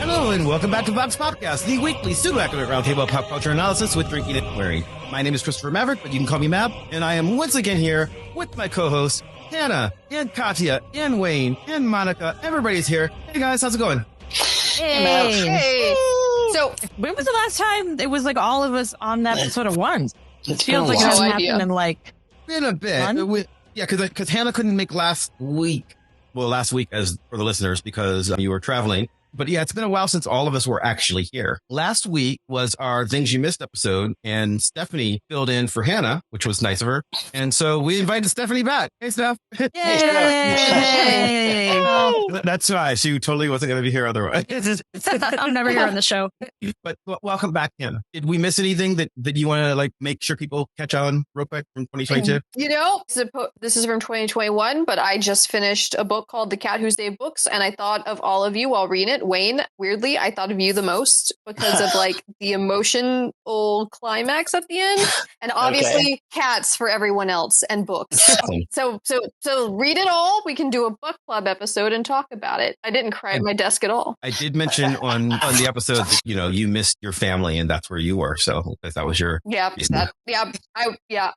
Hello and welcome back to Voxpopcast, the weekly pseudo-academic roundtable of pop culture analysis with drinking and wearing. My name is Christopher Maverick, but you can call me Mab, and I am once again here with my co-hosts, Hannah and Katya and Wayne and Monica. Everybody's here. Hey guys, how's it going? Hey. So, When was the last time it was like all of us on that episode of one? It feels like it No hasn't idea. happened in like Been a bit. Because Hannah couldn't make last week. Well, last week as for the listeners because you were traveling. But yeah, it's been a while since all of us were actually here. Last week was our Things You Missed episode, and Stephanie filled in for Hannah, which was nice of her. And so we invited Stephanie back. Hey, Steph. Yay! That's why she totally wasn't going to be here otherwise. I'm never here on the show. But welcome back, Hannah. Did we miss anything that you want to like make sure people catch on real quick from 2022? you know, this is from 2021, but I just finished a book called The Cat Who Saved Books, and I thought of all of you while reading it. Wayne, weirdly, I thought of you the most because of like the emotional climax at the end, and obviously cats for everyone else and books. So read it all. We can do a book club episode and talk about it. I didn't cry at my desk at all. I did mention on the episode that, you missed your family and that's where you were. So that was your... Yeah.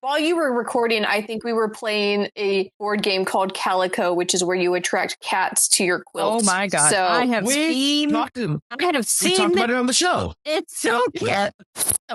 While you were recording, I think we were playing a board game called Calico, which is where you attract cats to your quilt. Oh my god! So I have we seen talked about it on the show. It's so cute.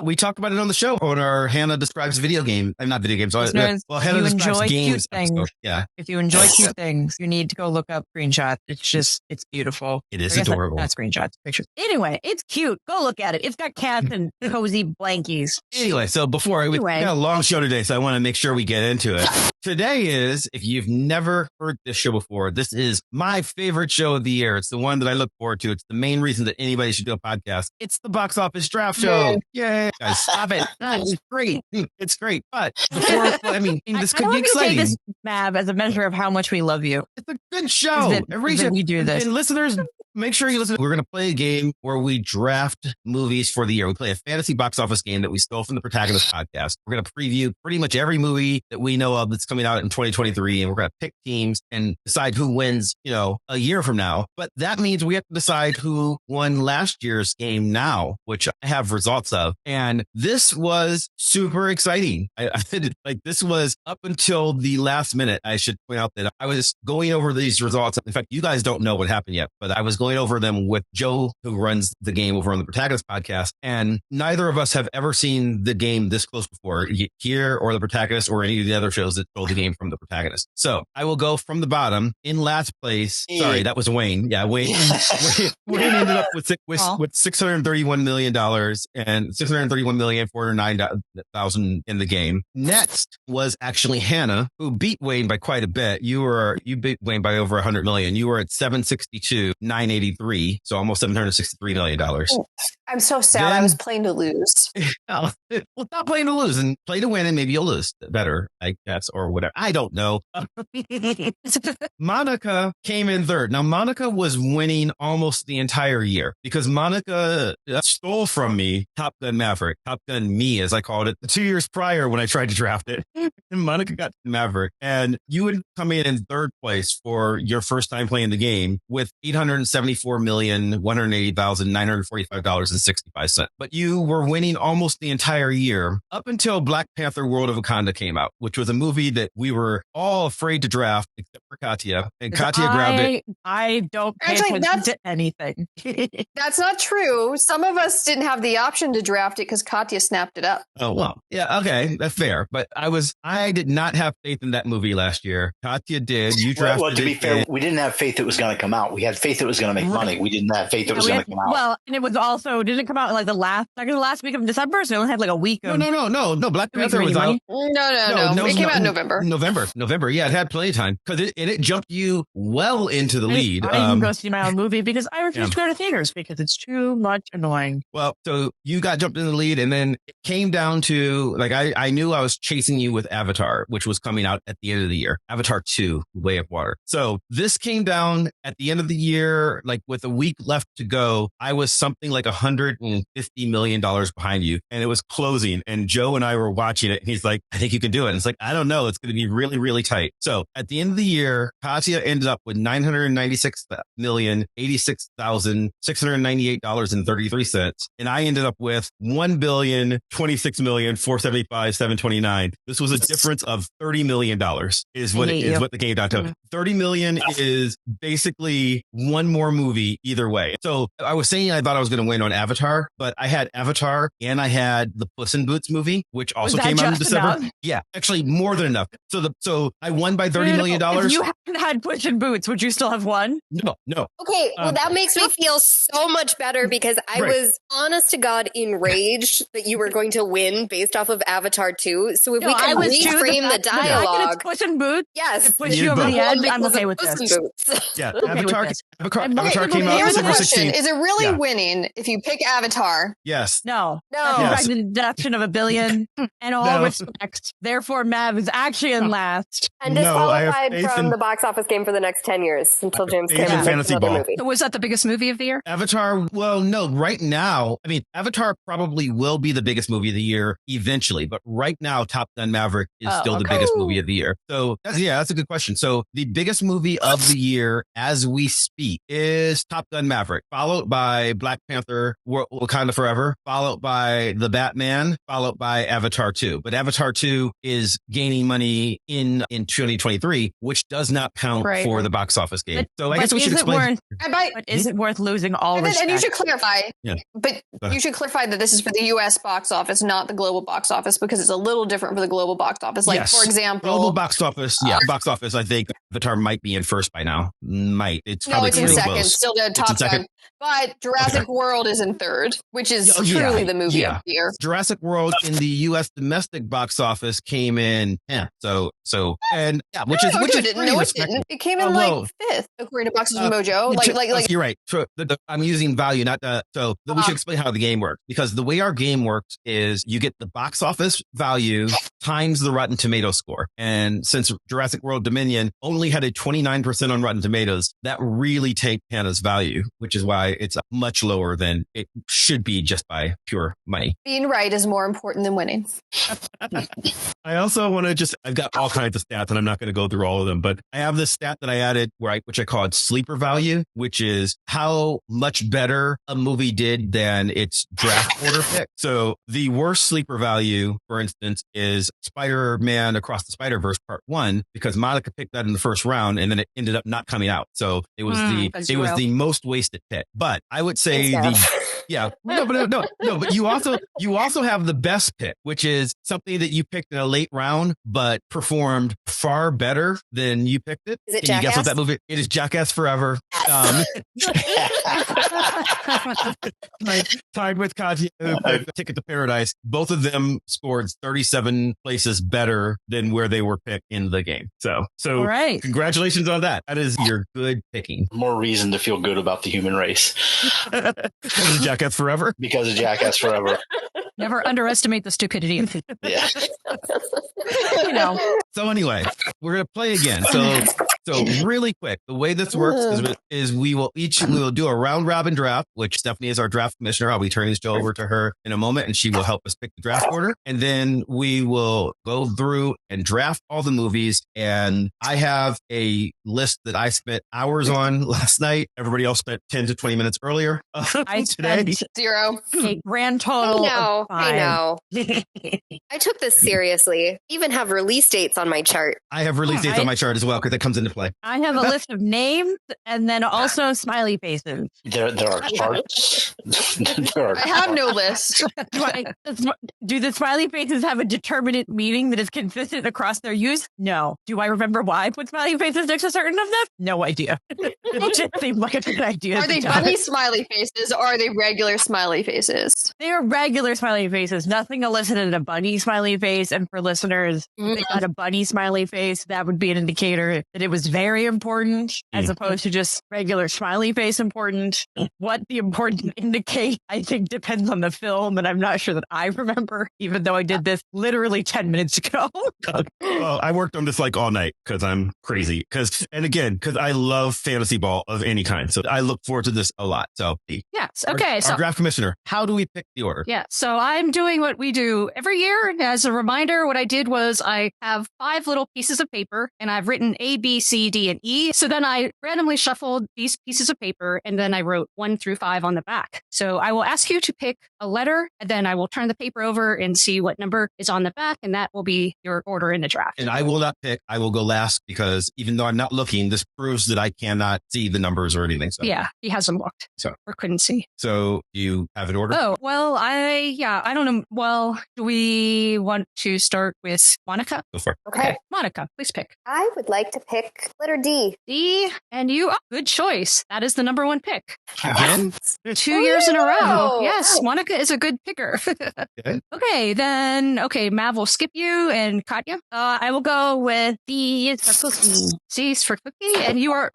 We talked about it on the show on our Hannah Describes Video Game. I'm not video games. Listeners, Hannah you Describes enjoy Games cute things. episode. Yeah. If you enjoy cute things, you need to go look up screenshots. It's beautiful. It is I guess adorable. Not screenshots, pictures. Anyway, it's cute. Go look at it. It's got cats and cozy blankies. Anyway, so we got a long show today, so I want to make sure we get into it. Today is, if you've never heard this show before, this is my favorite show of the year. It's the one that I look forward to. It's the main reason that anybody should do a podcast. It's the Box Office Draft Show. Yay. Guys, stop it. It's great. It's great. But before, this could be exciting. Say this, Mab, as a measure of how much we love you. It's a good show. We do this. And listeners, make sure you listen. We're going to play a game where we draft movies for the year. We play a fantasy box office game that we stole from the Protagonist podcast. We're going to preview pretty much every movie that we know of that's coming out in 2023. And we're going to pick teams and decide who wins, a year from now. But that means we have to decide who won last year's game now, which I have results of. And this was super exciting. I did this was up until the last minute. I should point out that I was going over these results. In fact, you guys don't know what happened yet, but I was going over them with Joe, who runs the game over on the Protagonist podcast. And neither of us have ever seen the game this close before, here or the Protagonist or any of the other shows that stole the game from the Protagonist. So I will go from the bottom. In last place, sorry, that was Wayne. Yeah, Wayne ended up with $631 million and $631,409,000 in the game. Next was actually Hannah, who beat Wayne by quite a bit. You beat Wayne by over 100 million. You were at 762,983, so almost $763 million. I'm so sad. I was playing to lose. Well, not playing to lose and play to win, and maybe you'll lose better, I guess, or whatever. I don't know. Monica came in third. Now, Monica was winning almost the entire year because Monica stole from me Top Gun Maverick, Top Gun Me, as I called it, 2 years prior when I tried to draft it. And Monica got Maverick, and you would come in third place for your first time playing the game with $874,180,945.65. But you were winning almost the entire year up until Black Panther World of Wakanda came out, which was a movie that we were all afraid to draft except for Katya. And Katya grabbed it. I don't pay attention to anything. That's not true. Some of us didn't have the option to draft it because Katya snapped it up. Oh, well, yeah, okay, that's fair. But I did not have faith in that movie last year. Katya did. You drafted well, to be fair, we didn't have faith it was going to come out. We had faith it was going to make money. We didn't have faith it was going to come out. Well, and it was also, didn't it come out in like the last week of December? So it only had like a week of... No. Black Panther was out. No. It came out in November. November. Yeah, it had plenty of time because it jumped you well into the lead. I didn't go see my own movie because I refuse to go to theaters because it's too much annoying. Well, so you got jumped in the lead, and then it came down to I knew I was chasing you with Avatar, which was coming out at the end of the year. Avatar 2, Way of Water. So this came down at the end of the year, with a week left to go. I was something like $100 $150 million behind you, and it was closing. And Joe and I were watching it, and he's like, I think you can do it. And it's like, I don't know. It's going to be really, really tight. So at the end of the year, Katya ended up with $996,086,698.33. And I ended up with $1,026,475,729. This was a difference of $30 million is what the game down to. 30 million is basically one more movie either way. So I was saying I thought I was going to win on Avatar, but I had Avatar and I had the Puss in Boots movie, which also came out in December. Enough? Yeah, actually more than enough. So I won by $30 million. If you hadn't had Puss in Boots, would you still have won? No. Okay, well, that makes me feel so much better because I was honest to God enraged that you were going to win based off of Avatar 2. So if we can reframe the dialogue. Puss in Boots? Yes. Push you over the edge. I'm okay with Puss in this. Boots. Yeah, Okay Avatar came out Here's the December question. 16th. Is it really winning if you pick Avatar? Yes. No. No. That's the deduction of $1 billion and all respect. Therefore, Mav is actually in last. And disqualified from the box office game for the next 10 years until James Cameron makes another movie. So was that the biggest movie of the year? Avatar, well, no, right now, I mean, Avatar probably will be the biggest movie of the year eventually, but right now, Top Gun Maverick is still the biggest movie of the year. So that's a good question. So the biggest movie of the year as we speak is Top Gun Maverick, followed by Black Panther, Wakanda Forever, followed by The Batman, followed by Avatar 2. But Avatar 2 is gaining money in 2023, which does not count for the box office game. So I guess we should explain. But is it worth losing all respect? And you should clarify. Yeah. But you should clarify that this is for the U.S. box office, not the global box office, because it's a little different for the global box office. Like, for example, global box office. Box office. I think Avatar might be in first by now. It's no, probably it's in second. Close. Still the Top Gun. But Jurassic World is in third, which is truly the movie of the year. Jurassic World in the U.S. domestic box office came in 10th. Which is pretty respectable. It came in fifth according to BoxOfficeMojo. You're right. I'm using value, not the. So we should explain how the game works, because the way our game works is you get the box office value times the Rotten Tomatoes score. And since Jurassic World Dominion only had a 29% on Rotten Tomatoes, that really takes Hannah's value, which is why it's much lower than it should be just by pure money. Being right is more important than winning. I also want to I've got all kinds of stats and I'm not going to go through all of them, but I have this stat that I added which I called sleeper value, which is how much better a movie did than its draft order pick. So the worst sleeper value, for instance, is Spider-Man Across the Spider-Verse Part 1, because Monica picked that in the first round and then it ended up not coming out. So it was the most wasted pick. But I would say but you also have the best pick, which is something that you picked in a late round but performed far better than you picked it. Is it Can Jackass? you guess what that movie? It is Jackass Forever. Tied with Katya, Ticket to Paradise. Both of them scored 37 places better than where they were picked in the game. So congratulations on that. That is your good picking. More reason to feel good about the human race. Because of Jackass Forever? Because of Jackass Forever. Never underestimate the stupidity of people. Yeah. So anyway, we're going to play again. So really quick, the way this works is we will do a round robin draft, which Stephanie is our draft commissioner. I'll be turning this show over to her in a moment, and she will help us pick the draft order. And then we will go through and draft all the movies. And I have a list that I spent hours on last night. Everybody else spent 10 to 20 minutes earlier. I today. spent 0. A grand total. I know. I took this seriously. Even have release dates on my chart. I have release dates on my chart as well, because that comes into play. I have a list of names and then also smiley faces. There are charts. I have no list. Do the smiley faces have a determinate meaning that is consistent across their use? No. Do I remember why I put smiley faces next to certain of them? No idea. It just seemed like a good idea. Are they bunny smiley faces or are they regular smiley faces? They are regular smiley faces. Nothing elicited a bunny smiley face. And for listeners, if they got a bunny smiley face, that would be an indicator that it was very important, as opposed to just regular smiley face important. What the important indicate, I think, depends on the film, and I'm not sure that I remember, even though I did this literally 10 minutes ago. Well, I worked on this like all night because I'm crazy. Because I love fantasy ball of any kind. So I look forward to this a lot. So yes. Okay. Our draft commissioner, how do we pick the order? Yeah. So I'm doing what we do every year. As a reminder, what I did was I have 5 little pieces of paper and I've written A, B, C, D, and E. So then I randomly shuffled these pieces of paper and then I wrote 1 through 5 on the back. So I will ask you to pick a letter and then I will turn the paper over and see what number is on the back. And that will be your order in the draft. And I will not pick. I will go last because even though I'm not looking, this proves that I cannot see the numbers or anything. So yeah, he hasn't looked. So or couldn't see. So you have an order? Oh, well, I don't know. Well, do we want to start with Monica? Go for it. Okay. Monica, please pick. I would like to pick letter D. D, and you, good choice. That is the number 1 pick. Again? 2 years in a row. Wow. Yes, Monica is a good picker. Okay, then, Mav will skip you and Katya. I will go with D for cookie. C's for cookie, and you are,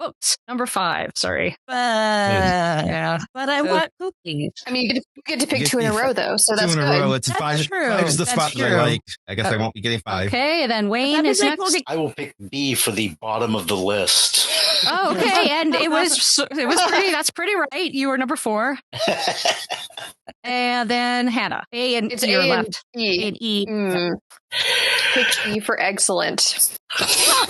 number 5, sorry. But I want cookies. I mean, you get to pick 2 in a row, though, so that's 2 in good. a row. It's That's 5. true. 5 is the That's spot that I true. like. I guess I won't be getting 5. Okay, and then Wayne is next. I will pick B for the bottom of the list. Oh, okay, and it was pretty. That's pretty right. You were number 4, and then Hannah. A and It's E A are and left. E. A and E. Pick E for excellent.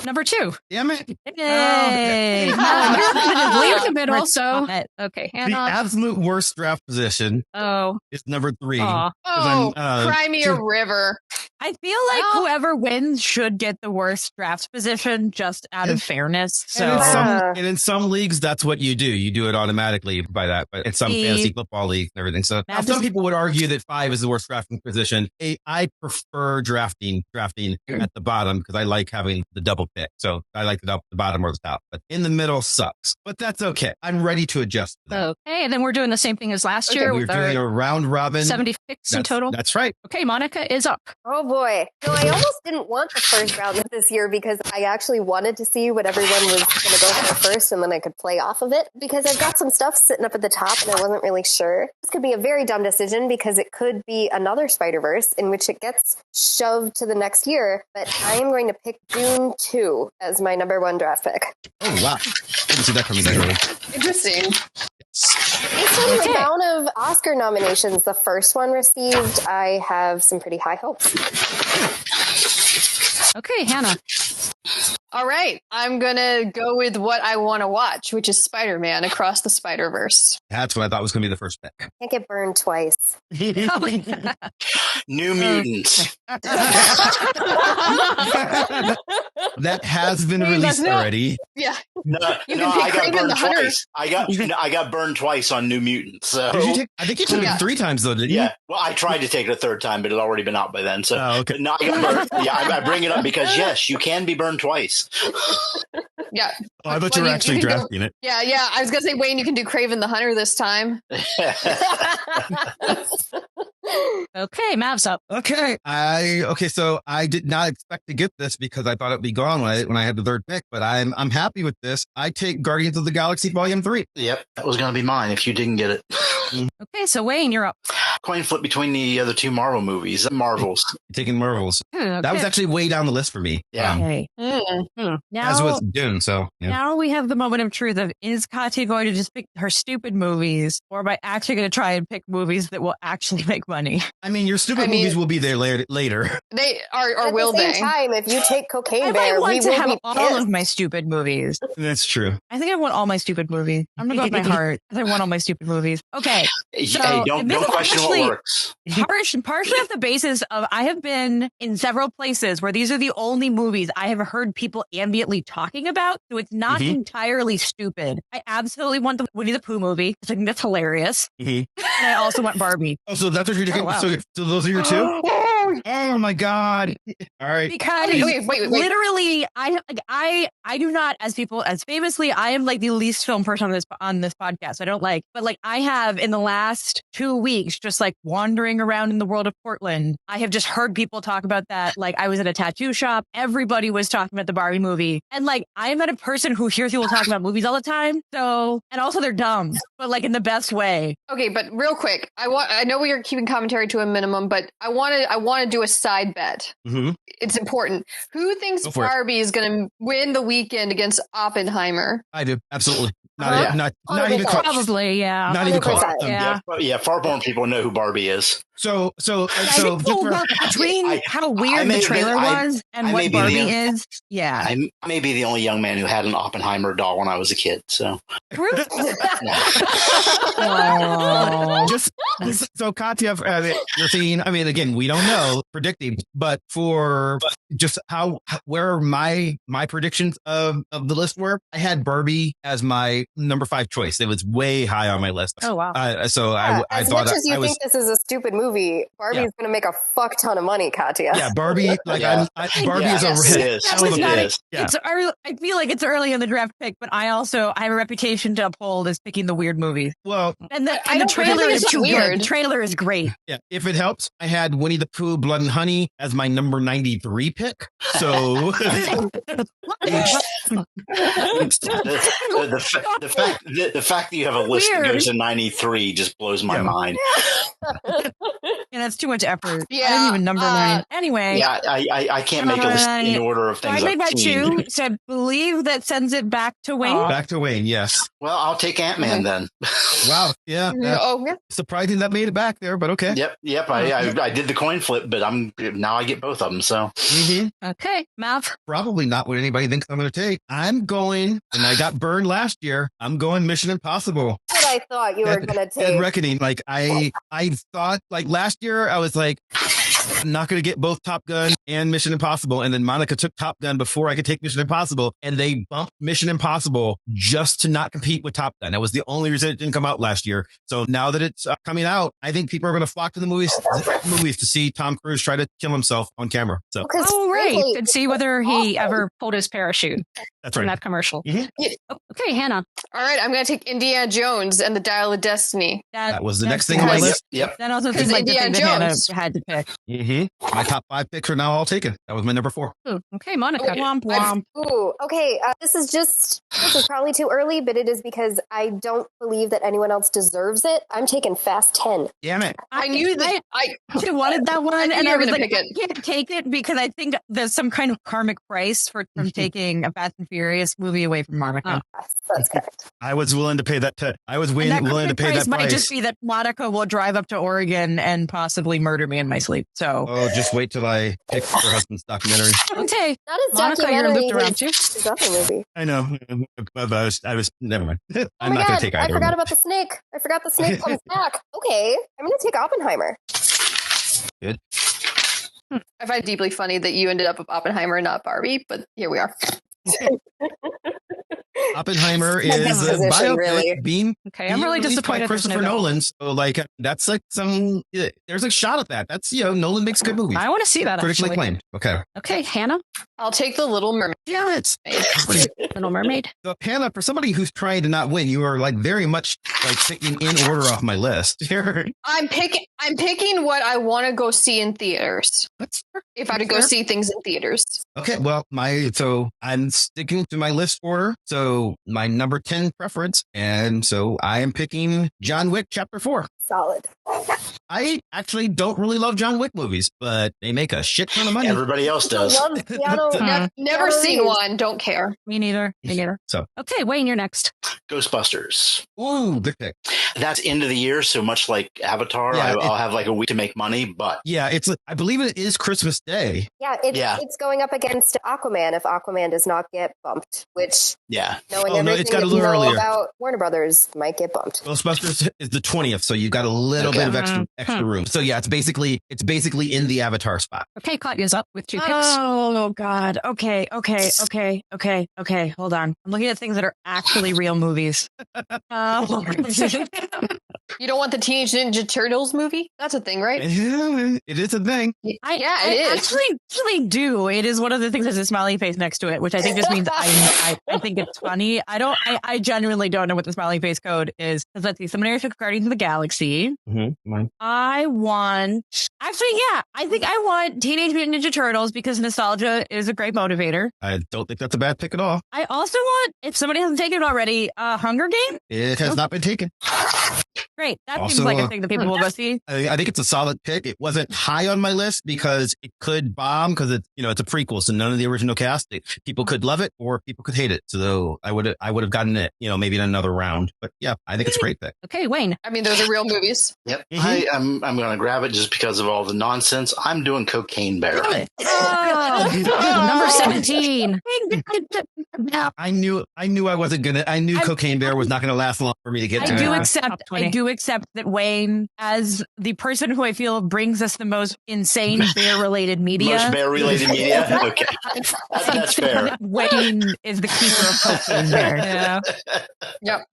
Number 2. Damn it. Yay! Leave the middle. So okay, The Hannah. absolute worst draft position Oh, is number 3. aw. Oh, I'm, cry me a river. I feel like whoever wins should get the worst draft position, just out of fairness. So And in some leagues, that's what you do. You do it automatically by that. But in some fantasy football leagues and everything. So now some people would argue that 5 is the worst drafting position. I prefer drafting at the bottom because I like having the double pick. So I like the bottom or the top. But in the middle sucks. But that's okay. I'm ready to adjust to that. okay, and then we're doing the same thing as last year. We're with doing a round robin. 70 picks in total. That's right. Okay, Monica is up. Oh boy. No, I almost didn't want the first round this year because I actually wanted to see what everyone was going to go for first and then I could play off of it because I've got some stuff sitting up at the top and I wasn't really sure. This could be a very dumb decision because it could be another Spider-Verse in which it gets shoved to the next year, but I am going to pick Dune 2 as my number 1 draft pick. Oh, wow. Didn't see that coming that early. Interesting. Based on the amount of Oscar nominations the first one received, I have some pretty high hopes. Okay, Hannah. All right. I'm going to go with what I want to watch, which is Spider-Man Across the Spider-Verse. That's what I thought was going to be the first pick. Can't get burned twice. New Mutants. That has been released already. Yeah. No, You no, can I pick got Kraven burned the Hunter. twice. I got burned twice on New Mutants. So I think you took it 3 times though, didn't you? yeah. Well, I tried to take it a 3rd time, but it had already been out by then. So okay. no, I got burned. Yeah, I bring it up because yes, you can be burned twice. Yeah. Oh, I thought you were actually drafting it. Yeah. I was going to say, Wayne, you can do Kraven the Hunter this time. Okay, Mav's up. Okay. So I did not expect to get this because I thought it'd be gone when I had the 3rd pick, but I'm happy with this. I take Guardians of the Galaxy Volume 3. Yep, that was going to be mine if you didn't get it. Okay, so Wayne, you're up. Coin flip between the other 2 Marvel movies. Marvels. Taking Marvels. Okay. That was actually way down the list for me. Yeah. Okay. As Now, was Dune. So yeah. now we have the moment of truth of, is Katya going to just pick her stupid movies, or am I actually going to try and pick movies that will actually make money? I mean, your stupid movies will be there later. They are, or At will the same they? time, if you take Cocaine I Bear, might we want to will have be all pissed. of my stupid movies. That's true. I think I want all my stupid movies. I'm going to go with my heart. I want all my stupid movies. Okay. So, Hey, don't this is question actually what works. partially off the basis of I have been in several places where these are the only movies I have heard people ambiently talking about. So it's not entirely stupid. I absolutely want the Winnie the Pooh movie. I think that's hilarious. And I also want Barbie. Oh, so that's what you're taking. Oh, wow. So those are your 2? Oh my God. All right. Because wait. literally, I do not, as famously, I am like the least film person on this podcast. I don't like, but like I have in the last 2 weeks, just like wandering around in the world of Portland, I have just heard people talk about that. Like I was at a tattoo shop, everybody was talking about the Barbie movie, and like I am not a person who hears people talking about movies all the time. So, and also they're dumb, but like in the best way. Okay, but real quick, I know we are keeping commentary to a minimum, but I want to do a side bet. Mm-hmm. It's important. Who thinks Barbie is going to win the weekend against Oppenheimer? I do. Absolutely. Not even close. Probably, yeah. Not even close. Yeah. Far more people know who Barbie is. So between how weird the trailer was and what Barbie is, yeah. I may be the only young man who had an Oppenheimer doll when I was a kid. So, so Katya, you're seeing. I mean, again, we don't know predicting, but for just where my predictions of the list were, I had Barbie as my number 5 choice. It was way high on my list. Oh wow! I as thought much as you think this is a stupid movie, Barbie's going to make a fuck ton of money, Katya. Yeah, Barbie. Like Barbie is a hit. It's early, I feel like it's early in the draft pick, but I have a reputation to uphold as picking the weird movies. Well, and the trailer is too weird. The trailer is great. Yeah, if it helps, I had Winnie the Pooh, Blood and Honey as my number 93 pick. So the fact that you have a list that goes to 93 just blows my mind. And that's too much effort. Yeah, I didn't even number mine. Anyway. Yeah, I can't make a list in order of things. I made my 2, so I believe that sends it back to Wayne. Back to Wayne, yes. Well, I'll take Ant-Man then. Wow, yeah. Surprising that made it back there, but okay. Yep. I did the coin flip, but now I get both of them. So Okay, Mav. Probably not what anybody thinks I'm going to take. I'm going, and I got burned last year. I'm going Mission Impossible. That's what I thought you were going to take. Dead Reckoning. Like I thought, like last year, I was like, I'm not going to get both Top Gun and Mission Impossible. And then Monica took Top Gun before I could take Mission Impossible. And they bumped Mission Impossible just to not compete with Top Gun. That was the only reason it didn't come out last year. So now that it's coming out, I think people are going to flock to the movies to see Tom Cruise try to kill himself on camera. So, right. And see whether he ever pulled his parachute. That's right. In that commercial. Mm-hmm. Okay, Hannah. All right, I'm going to take Indiana Jones and the Dial of Destiny. That was the next thing on my list. Yep. That also seems like the thing that Hannah had to pick. Mm-hmm. My top 5 picks are now all taken. That was my number 4. Ooh, okay, Monica. Womp womp. Ooh, okay. This is probably too early, but it is because I don't believe that anyone else deserves it. I'm taking Fast 10. Damn it. I knew that. I should have wanted that one, and I was like, pick it. I can't take it because I think there's some kind of karmic price from taking a Fast and Furious movie away from Monica. Yes, that's correct. I was willing to pay that. I was willing to pay that price. Might just be that Monica will drive up to Oregon and possibly murder me in my sleep. So, just wait till I pick her husband's documentary. Okay, not his Monica, documentary. You're looped around too. His other movie. I know, but I was never mind. I'm not going to take either. I forgot about the snake. I forgot the snake comes back. Okay, I'm going to take Oppenheimer. Good. I find it deeply funny that you ended up with Oppenheimer and not Barbie, but here we are. Oppenheimer is a biopic really. being I'm really disappointed by Christopher Nolan. So like that's like there's a shot at that. That's Nolan makes good movies. I want to see that. Critically acclaimed. Okay, Hannah. I'll take The Little Mermaid. Yeah, it's Little Mermaid. So Hannah, for somebody who's trying to not win, you are like very much like taking in order off my list here. I'm picking what I want to go see in theaters. If I had to go see things in theaters. Okay, well, I'm sticking to my list order. So my number 10 preference, and so I am picking John Wick Chapter 4. Solid. I actually don't really love John Wick movies, but they make a shit ton of money. Everybody else does. Never seen one. Don't care. Me neither. So okay, Wayne, you're next. Ghostbusters. Ooh, good pick. That's end of the year, so much like Avatar, I'll have like a week to make money. But I believe it is Christmas Day. It's going up against Aquaman if Aquaman does not get bumped, which knowing everything it's got that a little you know earlier about Warner Brothers might get bumped. Ghostbusters is the 20th, so you got got a little bit of extra room. So yeah, it's basically in the Avatar spot. Okay, Katya's up with 2 picks. Oh God. Okay. Hold on. I'm looking at things that are actually real movies. You don't want the Teenage Ninja Turtles movie? That's a thing, right? It is a thing. I actually do. It is one of the things that has a smiley face next to it, which I think just means I think it's funny. I genuinely don't know what the smiley face code is. Let's see. Somebody took Guardians of the Galaxy. Mine. I think I want Teenage Mutant Ninja Turtles because nostalgia is a great motivator. I don't think that's a bad pick at all. I also want, if somebody hasn't taken it already, Hunger Games. It has not been taken. Great. That Also, seems like a thing that people will go see. I think it's a solid pick. It wasn't high on my list because it could bomb because it's a prequel, so none of the original cast. People could love it or people could hate it. So I would have gotten it, maybe in another round. But yeah, I think it's a great pick. Okay, Wayne. mean, those are real movies. Yep. I'm going to grab it just because of all the nonsense. I'm doing Cocaine Bear. Number 17. I knew I wasn't gonna. I knew Cocaine Bear was not going to last long for me to get to. I do accept that Wayne, as the person who I feel brings us the most insane bear-related media. Most bear-related media? Okay. That's fair. Wayne is the keeper of Cocaine Bear. Yeah. Yep.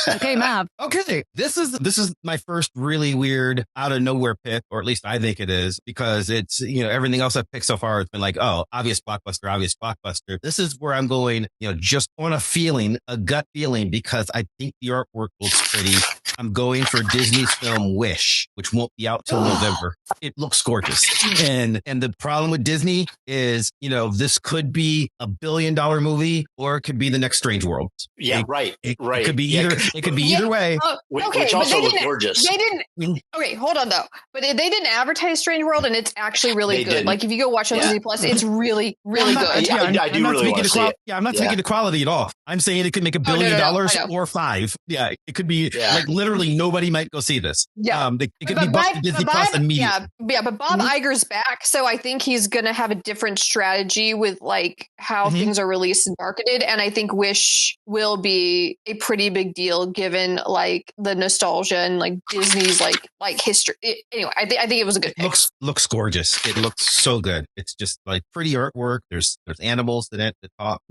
Okay, Mav. Okay, this is my first really weird out of nowhere pick, or at least I think it is, because it's everything else I've picked so far has been like, oh, obvious blockbuster. This is where I'm going, just on a gut feeling, because I think the artwork looks pretty. I'm going for Disney's film Wish, which won't be out till November. It looks gorgeous. And the problem with Disney is, this could be a $1 billion movie or it could be the next Strange World. Yeah, right. It could be either. It could be either way. Which also look gorgeous. They didn't. Okay, hold on though. But they didn't advertise Strange World, and it's actually really good. Didn't. Like if you go watch on Disney Plus, it's really, really good. I do really want to see it. Yeah, I'm not speaking to quality at all. I'm saying it could make $1 billion or $5 billion. Yeah, it could be like literally nobody might go see this. Yeah, it could be bumped to Disney Plus immediately. Yeah, but Bob Iger's back, so I think he's gonna have a different strategy with like how things are released and marketed, and I think Wish will be a pretty big deal given like the nostalgia and like Disney's like history. Anyway, I think it was a good pick. Looks gorgeous. It looks so good. It's just like pretty artwork. There's animals in it that talk.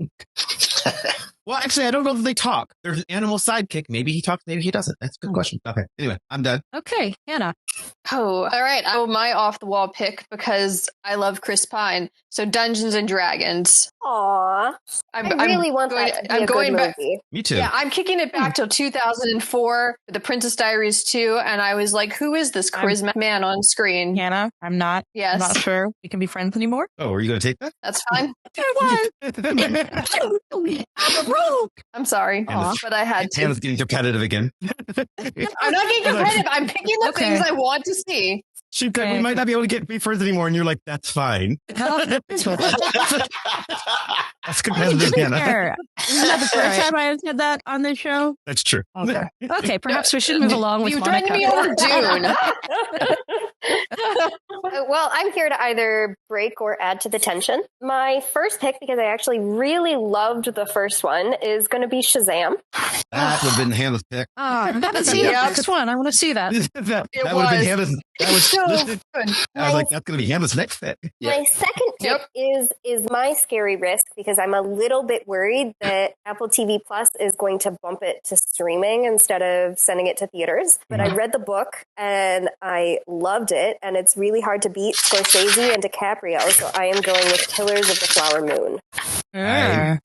Well, actually, I don't know if they talk. There's an animal sidekick. Maybe he talks, maybe he doesn't. That's a good question. Okay. Anyway, I'm done. Okay, Hannah. Oh, all right. I have my off the wall pick because I love Chris Pine. So Dungeons and Dragons. Aww. I really want that to be a good movie. Me too. Yeah, I'm kicking it back till 2004 with The Princess Diaries 2, and I was like, who is this charismatic man on screen? Hannah, I'm not sure we can be friends anymore. Oh, are you going to take that? That's fine. I'm sorry, but I had to. Hannah's getting competitive again. I'm not getting competitive. I'm picking the things I want to see. We might not be able to be friends anymore, and you're like, that's fine. That's competitive, Hannah. Isn't that the first time I have said that on this show? That's true. Okay, perhaps we should move along with You Monica. dragged me over Dune. Well, I'm here to either break or add to the tension. My first pick, because I actually really loved the first one, is going to be Shazam. That would have been Hannah's pick. I haven't seen the next one. I want to see that. that would have been Hannah's. That was so good. I was like, that's going to be Hannah's next pick. My second pick is my scary risk, because I'm a little bit worried that Apple TV Plus is going to bump it to streaming instead of sending it to theaters. But I read the book and I loved it, and it's really hard to beat Scorsese and DiCaprio, so I am going with Killers of the Flower Moon. I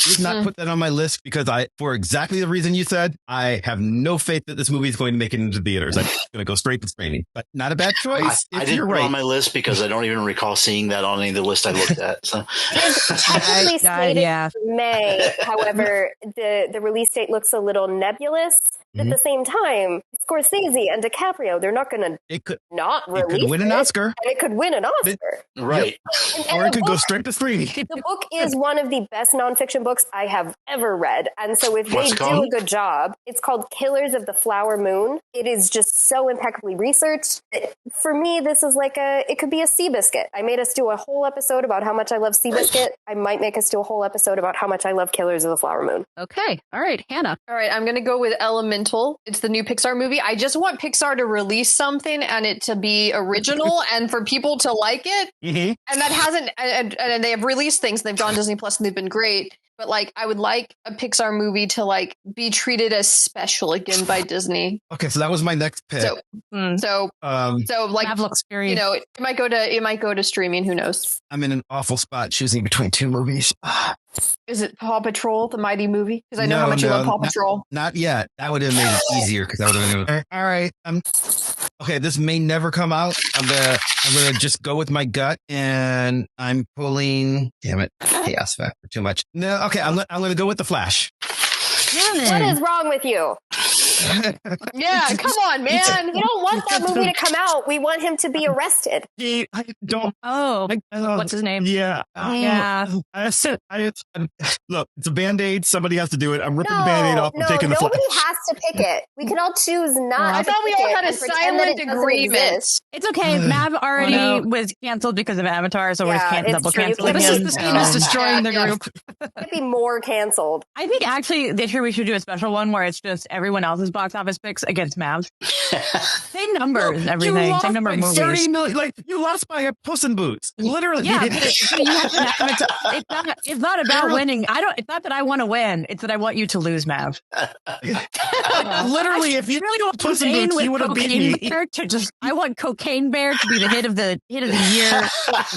did not put that on my list because for exactly the reason you said, I have no faith that this movie is going to make it into theaters. I'm going to go straight to streaming, but not a bad choice. I didn't put it on my list because I don't even recall seeing that on any of the lists I looked at. So. It's technically slated for May. However, the release date looks a little nebulous. At the same time, Scorsese and DiCaprio, they're not going to not release it. It could win an Oscar. And it could win an Oscar. Right. Or it could go straight to streaming. The book is one of the best nonfiction books I have ever read. And so if they do a good job, it's called Killers of the Flower Moon. It is just so impeccably researched. For me, this is like it could be a Seabiscuit. I made us do a whole episode about how much I love Seabiscuit. I might make us do a whole episode about how much I love Killers of the Flower Moon. Okay. All right, Hannah. All right, I'm going to go with Elementary. Elemental. It's the new Pixar movie. I just want Pixar to release something and it to be original and for people to like it. Mm-hmm. And that hasn't, and they have released things. They've gone Disney Plus and they've been great. But like, I would like a Pixar movie to like be treated as special again by Disney. Okay, so that was my next pick. So like, Mav looks very. you know, it might go to streaming. Who knows? I'm in an awful spot choosing between two movies. Is it Paw Patrol, the mighty movie? Because I know how much you love Paw Patrol. Not yet. That would have made it easier because I would have been all right. Okay, this may never come out. I'm gonna just go with my gut, and I'm pulling. Damn it, chaos factor too much. No, okay, I'm gonna go with the Flash. What is wrong with you? Yeah, come on, man. We don't want that movie to come out. We want him to be arrested. I don't. Oh, what's his name? Yeah. Yeah. Look, it's a Band-Aid. Somebody has to do it. I'm ripping the Band-Aid off. I'm taking the Flash. Nobody has to pick it. We can all choose not. I thought we all had a silent agreement. It's okay. Mav already was canceled because of Avatar, so we're just double canceling him. This game is destroying the group. Could be more canceled. I think actually this year we should do a special one where it's just everyone else's box office picks against Mavs. Same numbers and everything. Same number of movies. 30 million, like you lost by a Puss in Boots. Literally. Yeah, you have to it's not about winning. It's not that I want to win. It's that I want you to lose, Mav. Literally, if you really want Puss in Boots, you would have beat me. I want Cocaine Bear to be the hit of the year.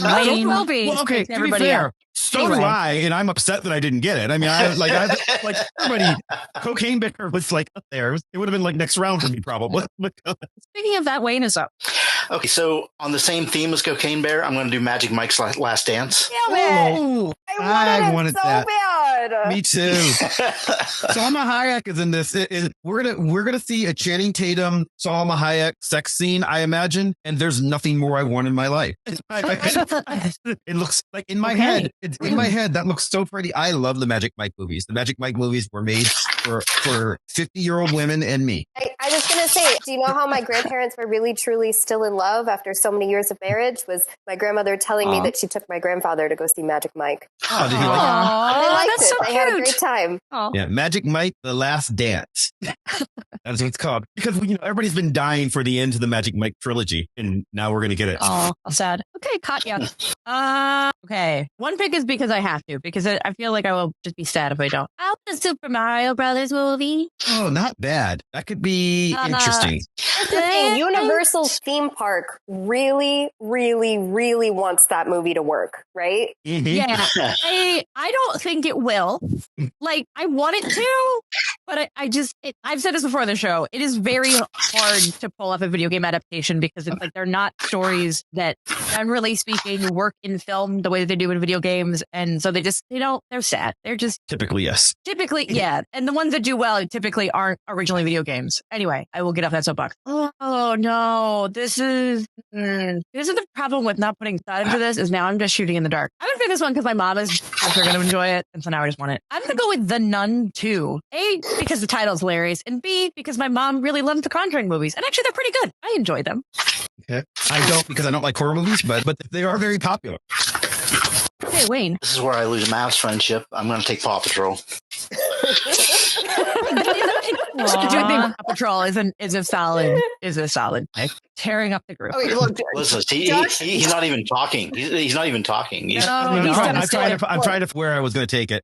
Wayne will be. Well, okay, to be fair, so do I, and I'm upset that I didn't get it. I mean, I like everybody. Cocaine Bear was like up there. It would have been like next round for me, probably. Speaking of that, Wayne is up. Okay, so on the same theme as Cocaine Bear, I'm going to do Magic Mike's Last Dance. Oh, I wanted so that. bad. Me too. Salma Hayek is in this. We're gonna see a Channing Tatum, Salma Hayek sex scene, I imagine, and there's nothing more I want in my life. It looks like in my head. It's in my head. That looks so pretty. I love the Magic Mike movies. The Magic Mike movies were made for 50-year-old women and me. I was going to say, do you know how my grandparents were really, truly still in love after so many years of marriage? Was my grandmother telling me that she took my grandfather to go see Magic Mike. Oh, did you like it? They liked that's it. so They had a cute. great time. Oh. Yeah, Magic Mike, The Last Dance. That's what it's called. Because everybody's been dying for the end to the Magic Mike trilogy, and now we're gonna get it. Oh, how sad. Okay, Katya. Okay. One pick is because I have to, because I feel like I will just be sad if I don't. Out the Super Mario Brothers movie. Oh, not bad. That could be interesting. That's the thing. Universal's theme park really, really, really wants that movie to work, right? Mm-hmm. Yeah. I don't think it will. Like, I want it to, but I've said this before on the show. It is very hard to pull off a video game adaptation because it's like they're not stories that, generally speaking, work in film the way that they do in video games. And so they're sad. They're just Typically, yes. yeah. And the ones that do well typically aren't originally video games. Anyway, I will get off that soapbox. Oh no, this is the problem with not putting thought into this. Is now I'm just shooting in the dark. I'm gonna pick this one because my mom is also gonna enjoy it, and so now I just want it. I'm gonna go with The Nun 2. A, because the title's hilarious, and B, because my mom really loves the Conjuring movies, and actually they're pretty good. I enjoy them. Okay. I don't, because I don't like horror movies, but they are very popular. Okay, Wayne. This is where I lose Mav's friendship. I'm going to take Paw Patrol. Paw Patrol is a solid. Tearing up the group. Okay, look, Listen, he's not even talking. He's not even talking. I'm trying to where I was going to take it.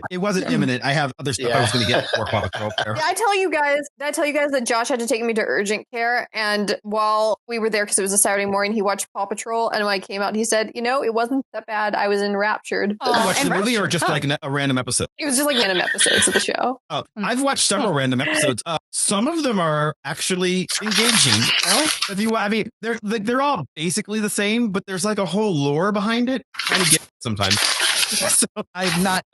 It wasn't imminent. I have other stuff I was going to get for Paw Patrol. Did I tell you guys that Josh had to take me to urgent care? And while we were there, because it was a Saturday morning, he watched Paw Patrol. And when I came out, he said, it wasn't that bad. I was enraptured. Did you watch the movie or just like a random episode? It was just like random episodes of the show. Oh, I've watched several random episodes. Some of them are actually engaging. They're all basically the same, but there's like a whole lore behind it. I get it sometimes. So I'm not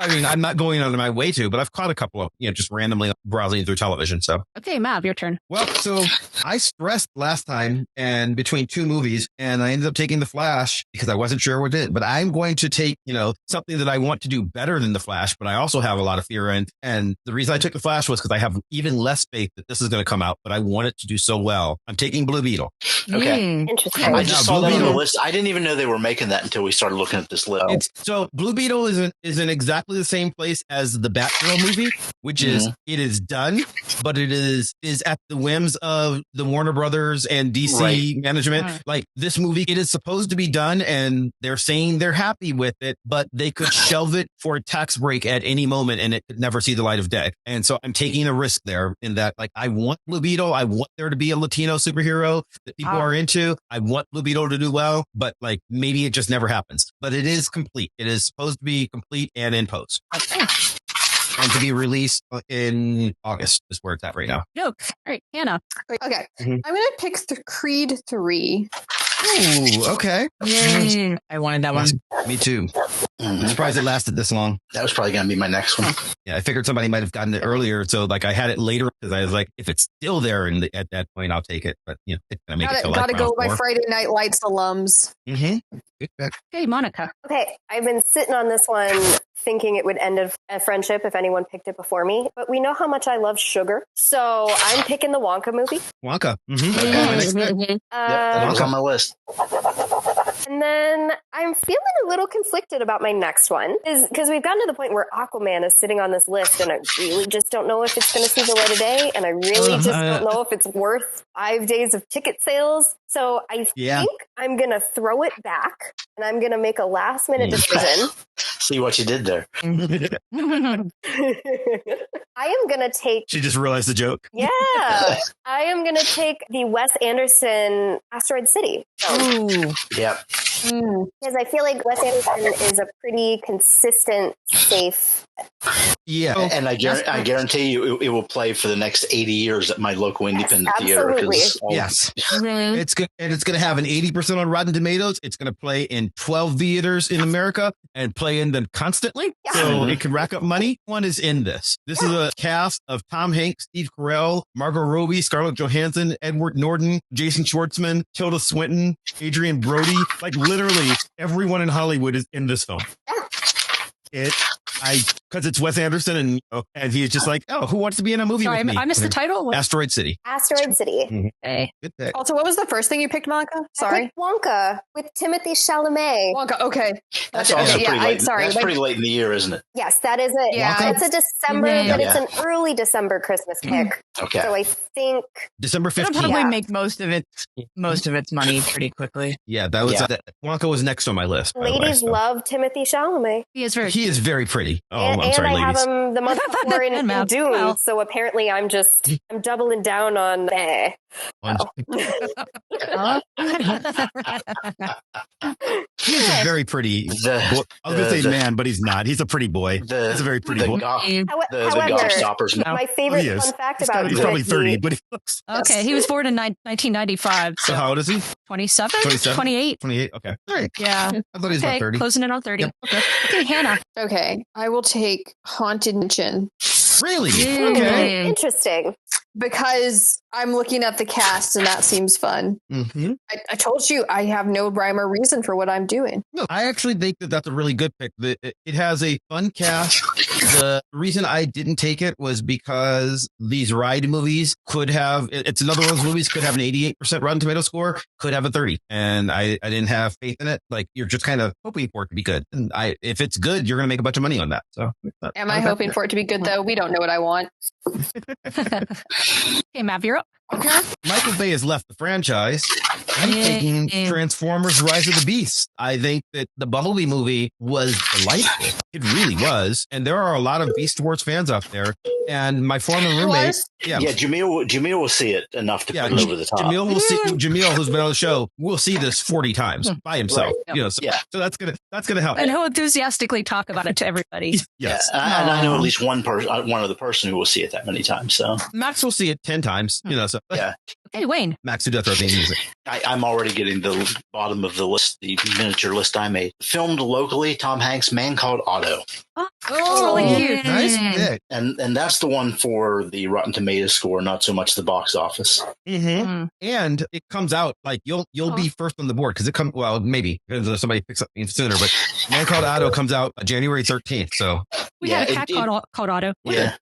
going out of my way to, but I've caught a couple of, just randomly browsing through television. So, Okay, Mav, your turn. well, so I stressed last time and between two movies, and I ended up taking The Flash because I wasn't sure what it. But I'm going to take, something that I want to do better than The Flash, but I also have a lot of fear in. And the reason I took The Flash was because I have even less faith that this is going to come out, but I want it to do so well. I'm taking Blue Beetle. Okay. Interesting. I Now, just saw Blue that on the Beetle- list. I didn't even know they were making that until we started looking at this list. So Blue Beetle is in exactly the same place as the Batgirl movie, which is it is done, but it is at the whims of the Warner Brothers and DC management. Like this movie, it is supposed to be done, and they're saying they're happy with it, but they could shelve it for a tax break at any moment, and it could never see the light of day. And so I'm taking a risk there in that, like, I want Blue Beetle, I want there to be a Latino superhero that people are into. I want Blue Beetle to do well, but like maybe it just never happens. But it is complete. It is supposed to be complete and in post. Okay. And to be released in August is where it's at right now. Joke. All right, Hannah. Okay. Mhm. I'm going to pick Creed 3. Ooh, okay. I wanted that one. Me too. Mhm. I'm surprised it lasted this long. That was probably going to be my next one. Yeah, I figured somebody might have gotten it earlier. So like I had it later because I was like, if it's still there at that point, I'll take it. But you know, it's going to make it to Gotta like go round by 4. Friday Night Lights alums. Mm-hmm. Good pick. Okay, Monica. Okay, I've been sitting on this one thinking it would end a friendship if anyone picked it before me, but we know how much I love sugar, so I'm picking the Wonka movie. Wonka. Mm-hmm. Yep, that was on my list. And then I'm feeling a little conflicted about my next one, because we've gotten to the point where Aquaman is sitting on this list, and I really just don't know if it's going to see the light of day, and I really just don't know if it's worth 5 days of ticket sales. So I think I'm going to throw it back, and I'm going to make a last minute decision. See what you did there. I am going to take... She just realized the joke. Yeah. I am going to take the Wes Anderson Asteroid City. Ooh. Yep. Because I feel like Wes Anderson is a pretty consistent, safe... Yeah. And I guarantee you it will play for the next 80 years at my local independent theater. absolutely. Yes. It's good. And it's going to have an 80% on Rotten Tomatoes. It's going to play in 12 theaters in America and play in them constantly. Yeah. So it can rack up money. One is in this. This is a cast of Tom Hanks, Steve Carell, Margot Robbie, Scarlett Johansson, Edward Norton, Jason Schwartzman, Tilda Swinton, Adrian Brody. Like literally everyone in Hollywood is in this film. Because it's Wes Anderson and he's just like, oh, who wants to be in a movie Sorry, with me? I missed the title. Asteroid City. Asteroid City. Okay. Good pick. Also, what was the first thing you picked, Monica? I Sorry. picked Wonka with Timothy Chalamet. Wonka. Okay. That's also yeah, pretty late. sorry. That's pretty late in the year, isn't it? Yes, that is it. Yeah. It's a December, but it's an early December Christmas pick. Okay. So I think December It'll 15th. probably Yeah. make most of its money pretty quickly. Yeah, that was Wonka was next on my list. by the way, ladies so. love Timothy Chalamet. He is very. He is very pretty. Oh, And I'm sorry, I ladies. have him the month before in Mouth. Dune, Well. so apparently I'm doubling down on He is a very pretty. I was going to say man, but he's not. He's a pretty boy. He's a very pretty boy. The However, Gobstoppers. my favorite He is. fun fact He's, about he's probably Timothy 30, but he looks. Okay, he was born in 1995. So So how old is he? 27? 27? 28. 28. Okay. All right. Yeah. I thought he was Okay, about 30. closing in on 30. Yep. Okay. Okay, Hannah. Okay. I will take Haunted Mansion Really? Yeah. Okay. Interesting. because I'm looking at the cast and that seems fun. Mm-hmm. I told you I have no rhyme or reason for what I'm doing. No, I actually think that that's a really good pick. It has a fun cast. The reason I didn't take it was because these ride movies could have, it's another one of those movies, could have an 88% Rotten Tomato score, could have a 30. And I didn't have faith in it. Like, you're just kind of hoping for it to be good. And if it's good, you're going to make a bunch of money on that. So, Am I hoping for it to be good though? We don't know what I want. Okay, Mav, you're up. Okay. Michael Bay has left the franchise. I'm taking Transformers Rise of the Beast. I think that the Bumblebee movie was delightful. It really was. And there are a lot of Beast Wars fans out there. And my former roommate, Jamil will see it enough to put it over the top. Jamil, who's been on the show, will see this 40 times by himself. Right. You know, so that's gonna help. And he'll enthusiastically talk about it to everybody. Yes. And I know at least one other person who will see it that many times. So Max will see it 10 times. You know, so yeah. Hey, Wayne. Max, who does our theme music. I'm already getting the bottom of the list, the miniature list I made. Filmed locally, Tom Hanks, Man Called Otto. Oh, really cute. Nice pick. And that's the one for the Rotten Tomatoes score, not so much the box office. Mm-hmm. And it comes out like you'll be first on the board because it comes, well, maybe because somebody picks up sooner, but Man Called Otto comes out January 13th. So We had a cat called Otto. Yeah,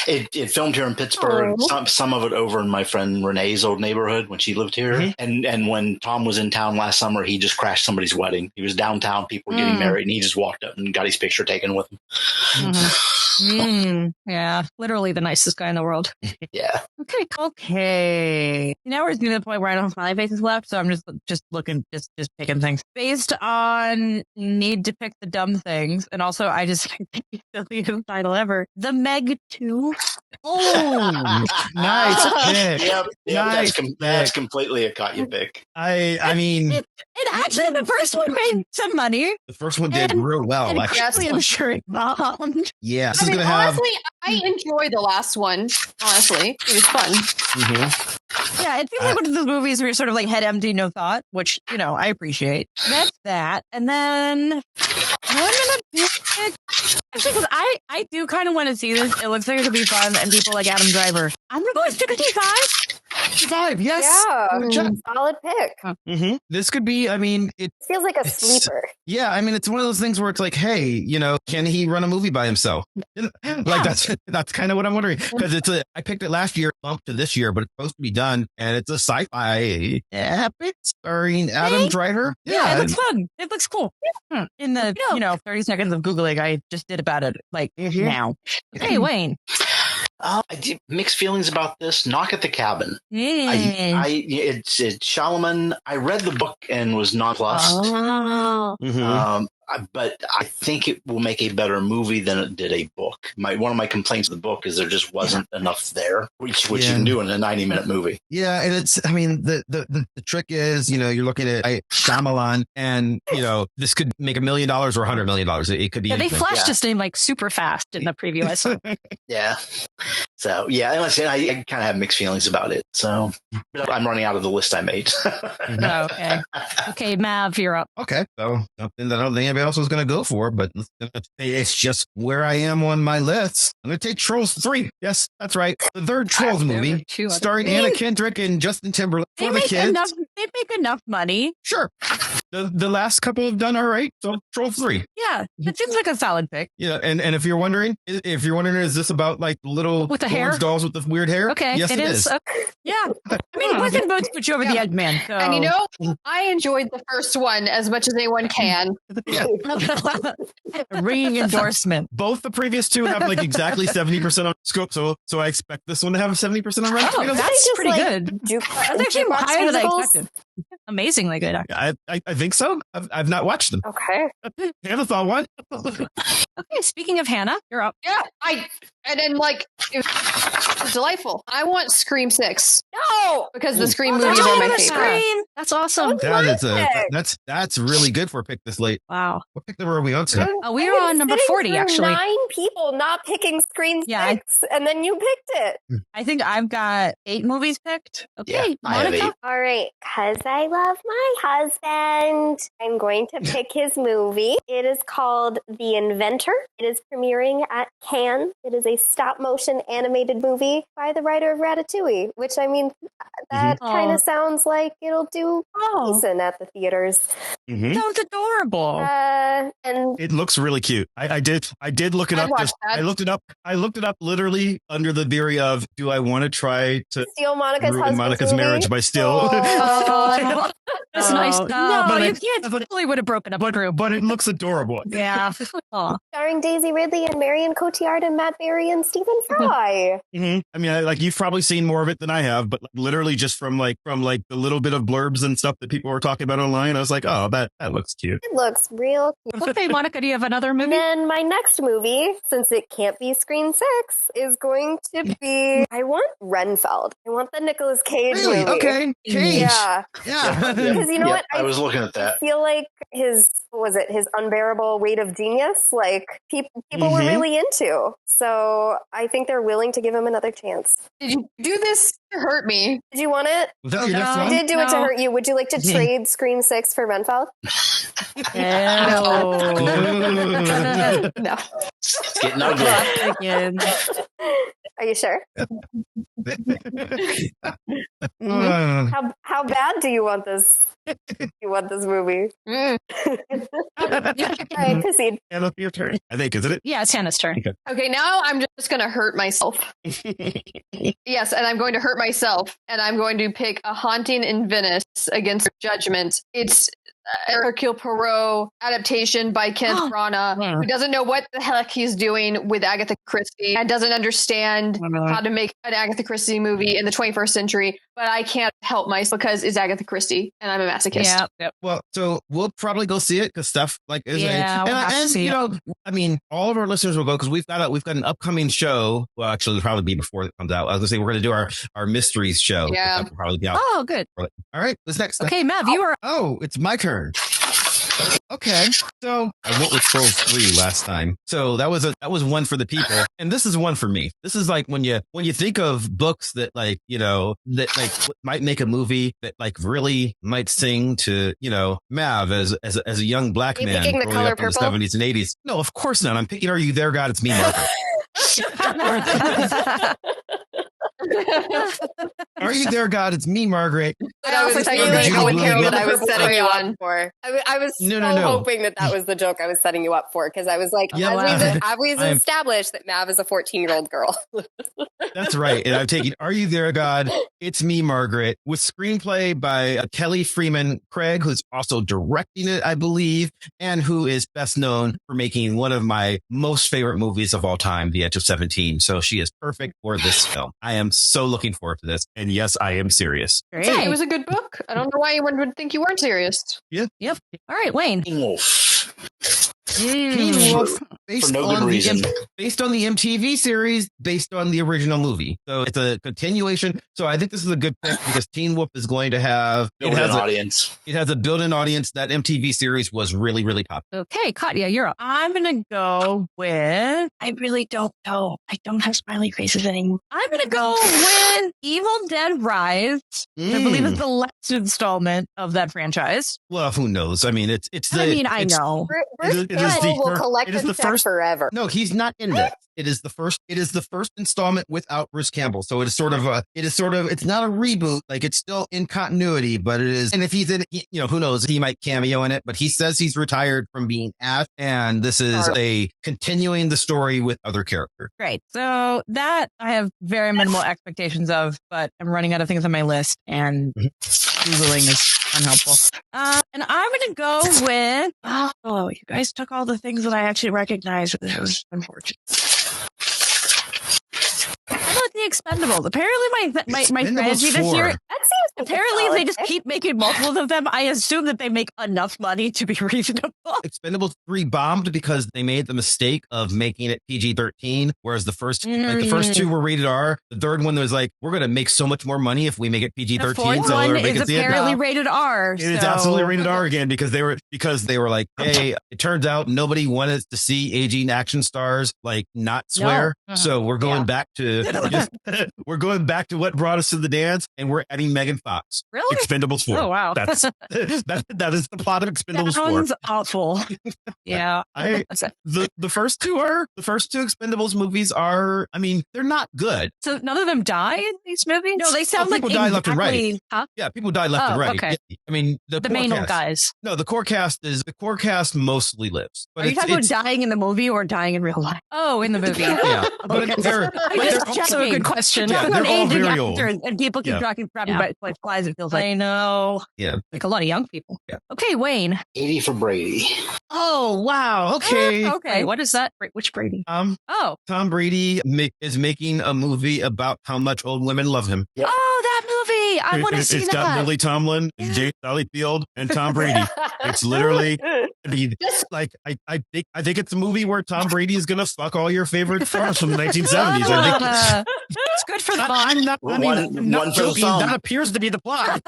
it filmed here in Pittsburgh. Some of it over in my friend Renee's old neighborhood when she lived here. And when Tom was in town last summer, he just crashed somebody's wedding. He was downtown, people were getting married, and he just walked up and got his picture taken with him. Yeah, literally the nicest guy in the world. Yeah. Okay. Now we're getting to the point where I don't have smiley faces left, so I'm just looking, just picking things based on need to pick the dumb things, and also I just think the silliest title ever, The Meg 2. Oh, nice pick. Yep, Nice that's completely a Katya pick. I mean, It actually, the first one made some money. the first one did real well. And Actually, I'm sure it bombed. yeah, this I is mean, gonna have. honestly, I enjoy the last one. Honestly, it was fun. Yeah, it feels like one of those movies where you're sort of like head empty, no thought, which, I appreciate. That's that. And then I'm going to pick, actually, because I do kind of want to see this. It looks like it could be fun, and people like Adam Driver. I'm going to go with 65. 65, yes. Yeah, Good job. solid pick. This could be, I mean, It feels like a sleeper. yeah, I mean, it's one of those things where it's like, hey, can he run a movie by himself? Like that's kind of what I'm wondering, because I picked it last year, bumped to this year, but it's supposed to be done, and it's a sci-fi epic starring Adam Driver. Yeah, it looks fun. It looks cool. In the 30 seconds of Googling I just did about it, now. Hey, Wayne. I did mixed feelings about this. Knock at the Cabin. It's Shalaman. I read the book and was nonplussed. But I think it will make a better movie than it did a book. One of my complaints of the book is there just wasn't enough there, which you can do in a 90-minute movie. Yeah, and the trick is, you're looking at Shyamalan, and this could make $1 million or $100 million. It could be. Yeah, they flashed his name like super fast in the preview I saw. Yeah. So I kind of have mixed feelings about it. So I'm running out of the list I made. Okay, Mav, you're up. Okay, so something that I don't think anybody else was going to go for, but it's just where I am on my list. I'm going to take Trolls 3. Yes, that's right. The third Trolls movie, starring Anna Kendrick and Justin Timberlake for the kids. They make enough money. Sure. The last couple have done all right. So Trolls 3. Yeah, it seems like a solid pick. Yeah, and if you're wondering, is this about like little with the hair dolls with the weird hair? Okay, yes, it is. Okay. Yeah, I mean, Puss in Boots put you over the edge, man. So. And I enjoyed the first one as much as anyone can. Yeah. A ringing endorsement. Both the previous two have like exactly 70% on scope, so I expect this one to have 70% on Rotten Tomatoes. That's pretty good. That's actually higher than I expected. Amazingly good. I think so. I've not watched them. Okay. Hannah thought what? Okay, speaking of Hannah, you're up. Yeah, it was delightful. I want Scream 6. No, because the Scream movies are my favorite. That's awesome. That's really good for a pick this late. Wow. What pick number are we on, Scott? We were on number 40, actually. 9 people not picking Scream 6, and then you picked it. I think I've got 8 movies picked. Okay, Monica. All right, because I love my husband, I'm going to pick his movie. It is called The Inventor. It is premiering at Cannes. It is a stop-motion animated movie by the writer of Ratatouille, which, I mean, that kind of sounds like it'll do decent at the theaters. Sounds adorable. And it looks really cute. I did look it up. I looked it up literally under the theory of, do I want to try to steal Monica's marriage by steal? That's nice. No, you can't. Totally would have broken up. But it looks adorable. Yeah. Starring Daisy Ridley and Marion Cotillard and Matt Berry and Stephen Fry. I mean, you've probably seen more of it than I have, but literally just from the little bit of blurbs and stuff that people were talking about online, I was like, oh, that looks cute. It looks real cute. Okay, Monica, do you have another movie? And then my next movie, since it can't be Screen 6, is going to be, I want Renfeld. I want the Nicolas Cage movie. Okay. Cage. Yeah. Because you know what? I was looking at that. I feel like his Unbearable Weight of Genius, like people were really into. So I think they're willing to give him another chance. Did you do this to hurt me? Did you want it? Was that your next I one? did do it to hurt you. Would you like to trade Scream 6 for Renfeld? No. It's getting ugly. Are you sure? How How bad do you want this? You want this movie? All right, proceed. Hannah, your turn. I think, isn't it? Yeah, it's Hannah's turn. Okay, now I'm just going to hurt myself. Yes, and I'm going to hurt myself, and I'm going to pick A Haunting in Venice against Judgment. It's Hercule Poirot adaptation by Kenneth Branagh, who doesn't know what the heck he's doing with Agatha Christie and doesn't understand how to make an Agatha Christie movie in the 21st century. But I can't help myself because it's Agatha Christie, and I'm a masochist. Yeah. Yep. Well, so we'll probably go see it because stuff like is Yeah, we'll have to see you it. know, I mean, all of our listeners will go because we've got an upcoming show. Well, actually, it'll probably be before it comes out. I was gonna say we're gonna do our mysteries show. Yeah. That'll probably be out. Oh, good. All right, what's next? Okay, Mav, you are. Oh, it's my turn. Okay, so I went with Trolls 3 last time, so that was one for the people, and this is one for me. This is like when you think of books that like that like might make a movie that like really might sing to Mav as a young black Are you man picking the growing color up in the purple? 70s and 80s. No, of course not. I'm picking Are You There, God? It's Me, Margaret. Are You There, God? It's Me, Margaret. But I was also really thought you were hoping Carol that I was Purple setting you Crayon. up for. I was No, so no, no. hoping that was the joke I was setting you up for because I was like, Yeah, as we've established that Mav is a 14-year-old girl. That's right. And I'm taking Are You There, God? It's Me, Margaret, with screenplay by Kelly Freeman Craig, who's also directing it, I believe, and who is best known for making one of my most favorite movies of all time, The Edge of 17. So she is perfect for this film. I am so looking forward to this. And yes, I am serious. Great. It was a good book. I don't know why anyone would think you weren't serious. Yep. All right, Wayne. Teen Wolf. Teen Wolf, For no good reason. based on the MTV series, based on the original movie. So it's a continuation. So I think this is a good pick because Teen Wolf is going to have Built-in audience. It has a built-in audience. That MTV series was really, really popular. Okay, Katya, you're up. I'm going to go with, I really don't know. I don't have smiley faces anymore. I'm going to go with Evil Dead Rise. I believe it's the last installment of that franchise. Well, who knows? I mean, it's I know. Bruce it is Campbell the will collect it is this the check first- forever. No, he's not in this. It is the first installment without Bruce Campbell. So it's not a reboot. Like it's still in continuity, but it is. And if he's in it, who knows? He might cameo in it, but he says he's retired from being Ash. And this is a continuing the story with other characters. Great. So that I have very minimal expectations of, but I'm running out of things on my list and Googling is unhelpful. And I'm going to go with, oh, you guys took all the things that I actually recognized. It was unfortunate. How about the Expendables? Apparently my strategy this year, That seems apparently they just keep making multiples of them. I assume that they make enough money to be reasonable. Expendables 3 bombed because they made the mistake of making it PG-13, whereas the first two were rated R. The third one was like, we're going to make so much more money if we make it PG-13. The fourth so one everybody is can see it. apparently rated R. It is absolutely rated R again because they were like, hey, it turns out nobody wanted to see aging action stars like not swear. No. So we're going back to what brought us to the dance, and we're adding Megan Fox. Really? Expendables 4. Oh, wow. That is the plot of Expendables 4. Sounds awful. Yeah. The first two Expendables movies are, I mean, they're not good. So none of them die in these movies? No, they sound like people die left and right. exactly- Huh? Yeah, people die left and right. Okay. Yeah, I mean, the The core main old cast. guys. No, the core cast mostly lives. But Are you talking about dying in the movie or dying in real life? Oh, in the movie. yeah, but Okay. they're Also a good question. Yeah, Talking they're about all aging very old. actors, and people keep Yeah. dropping Yeah. by flies. It feels like I know. yeah. Like a lot of young people. Yeah. Okay, Wayne. 80 for Brady. Oh wow. Okay. Okay, what is that? Which Brady? Oh, Tom Brady is making a movie about how much old women love him. Yep. oh, that movie! I want to see It's that. got Lily Tomlin, and Jake Sally-Field, and Tom Brady. It's literally, I mean, like I think it's a movie where Tom Brady is gonna fuck all your favorite stars from the 1970s. I think It's good for the I'm not. I mean, One- I'm not one for the joking. thumb. That appears to be the plot.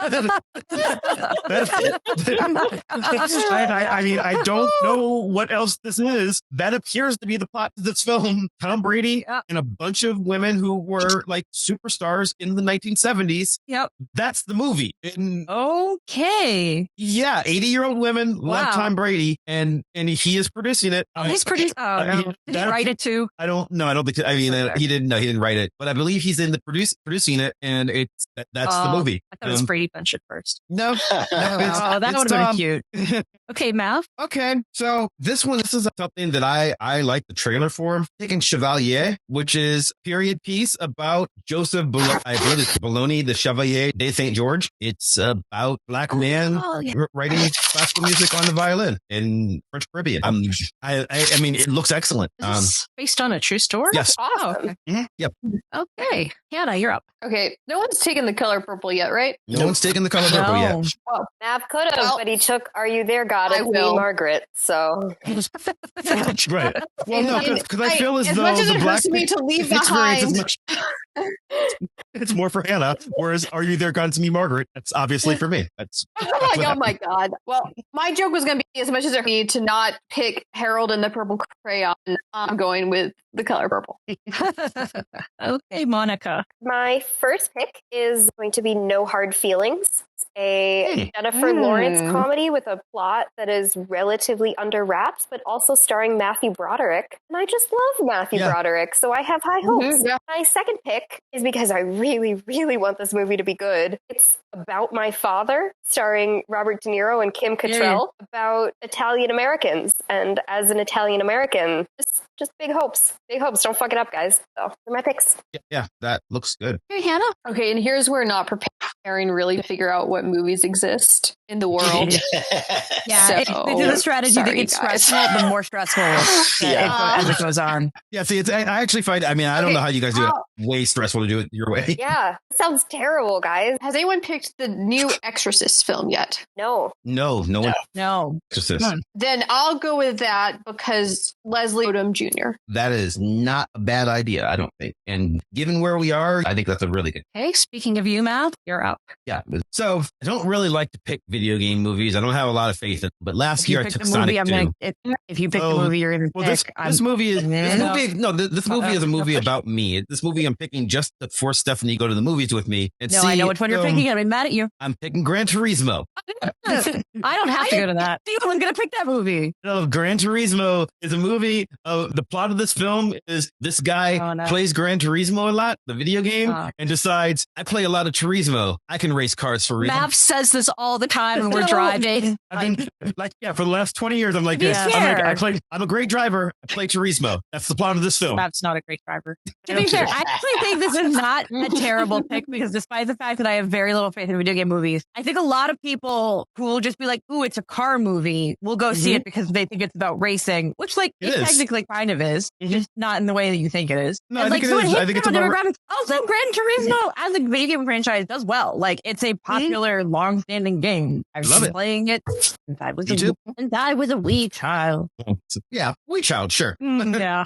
I mean, I don't know what else this is. That appears to be the plot of this film. Tom Brady and a bunch of women who were like superstars in the 1970s. Yep. That's the movie. And Okay. yeah, 80-year-old women love Wow. Tom Brady. movie, and he is producing it. He's produced. Oh no, did he write it too? I don't know. I don't think. I mean, he didn't. No, he didn't write it, but I believe he's in the producing it, and that's the movie. I thought it was Brady Bunch at first. No, that would have been cute. Okay, Mav. Okay, so this is something that I like the trailer for. I'm taking Chevalier, which is a period piece about Joseph I believe it's Bologna, the Chevalier de Saint George. It's about black man writing classical music on the violin in French Caribbean. I mean, it looks excellent. Is this based on a true story? Yes. Awesome. Okay. Mm-hmm. Yep. Okay, Hannah, you're up. Okay, no one's taken The Color Purple yet, right? No one's taken The Color Purple yet. Well, Mav could have, but he took Are You There, God? I It's will. Me, Margaret. So Right. Well, no, because I feel as though much as the it black hurts me to leave experience is behind. much. It's more for Hannah. Whereas, Are You There, God? It's Me, Margaret. That's obviously for me. That's Oh my god. Well, my joke was going to be as much as it hurt me to not pick Harold and the Purple Crayon. I'm going with The Color Purple. Okay, Monica. my first pick is going to be No Hard Feelings. It's a Jennifer Lawrence comedy with a plot that is relatively under wraps, but also starring Matthew Broderick. And I just love Matthew Broderick, so I have high hopes. Yeah. My second pick is because I really, really want this movie to be good. It's About My Father, starring Robert De Niro and Kim Cattrall, about Italian Americans. And as an Italian American, just big hopes. Big hopes. Don't fuck it up, guys. So, they're my picks. yeah, that looks good. Hey, Hannah. Okay, and here's where not preparing really to figure out what movies exist in the world. Yeah, So, they do the strategy that sorry, gets guys. stressful, the more stressful as it goes on. Yeah, see, I actually find. I mean, I don't know how you guys do it. Way stressful to do it your way. Yeah, sounds terrible, guys. Has anyone picked the new Exorcist film yet? No. No one. No. Exorcist. Then I'll go with that because Leslie Odom Jr. That is not a bad idea, I don't think. And given where we are, I think that's a really good. Hey, speaking of you, Mav, you're up. Yeah. So I don't really like to pick video game movies. I don't have a lot of faith in. But last If you year I pick took the movie, Sonic 2. if you pick the Oh, movie you're going to Well, pick, this movie is No. this movie is a movie about me. This movie I'm picking just to force Stephanie to go to the movies with me and No, see. I know which one you're picking. I'll be mad at you. I'm picking Gran Turismo. I don't have to go to that. I'm going to pick that movie. No, Gran Turismo is a movie. The plot of this film is this guy plays Gran Turismo a lot, the video game, and decides, I play a lot of Turismo. I can race cars for real. Mav says this all the time when we're driving. I've been for the last 20 years, I'm like To be this. fair. I'm a great driver. I play Turismo. That's the plot of this film. Mav's not a great driver. To be fair, I actually think this is not a terrible pick because despite the fact that I have very little faith in video game movies, I think a lot of people who will just be like, ooh, it's a car movie, will go see it because they think it's about racing, which it technically kind of is, just not in the way that you think it is. No, And I think it is. I think it's about... Also, Gran Turismo as a video game franchise does well. Like, it's a popular, long-standing game. I've been playing it since I was a wee child. Yeah, wee child, sure. Yeah.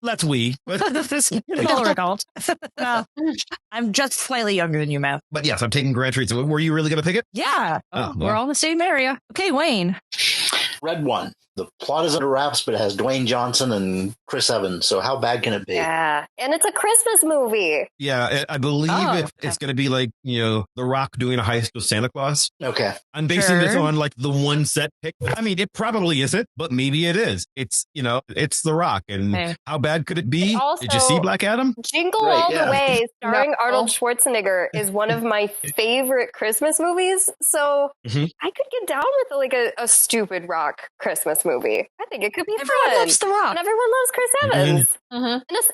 Let's we. Full adult. Well, I'm just slightly younger than you, Matt. But yes, I'm taking Gran Turismo. Were you really going to pick it? Yeah. We're all in the same area. Okay, Wayne. Red One. The plot is under wraps, but it has Dwayne Johnson and Chris Evans. So how bad can it be? Yeah. And it's a Christmas movie. Yeah, I believe it's going to be like, The Rock doing a heist with Santa Claus. Okay. I'm basing this on like the one set pick. I mean, it probably isn't, but maybe it is. It's, it's The Rock. And how bad could it be? Also, did you see Black Adam? Jingle All the Way, starring Arnold Schwarzenegger, is one of my favorite Christmas movies. So I could get down with like a stupid Rock Christmas movie. I think it could be Everyone fun. loves The Rock. And everyone loves Chris Evans.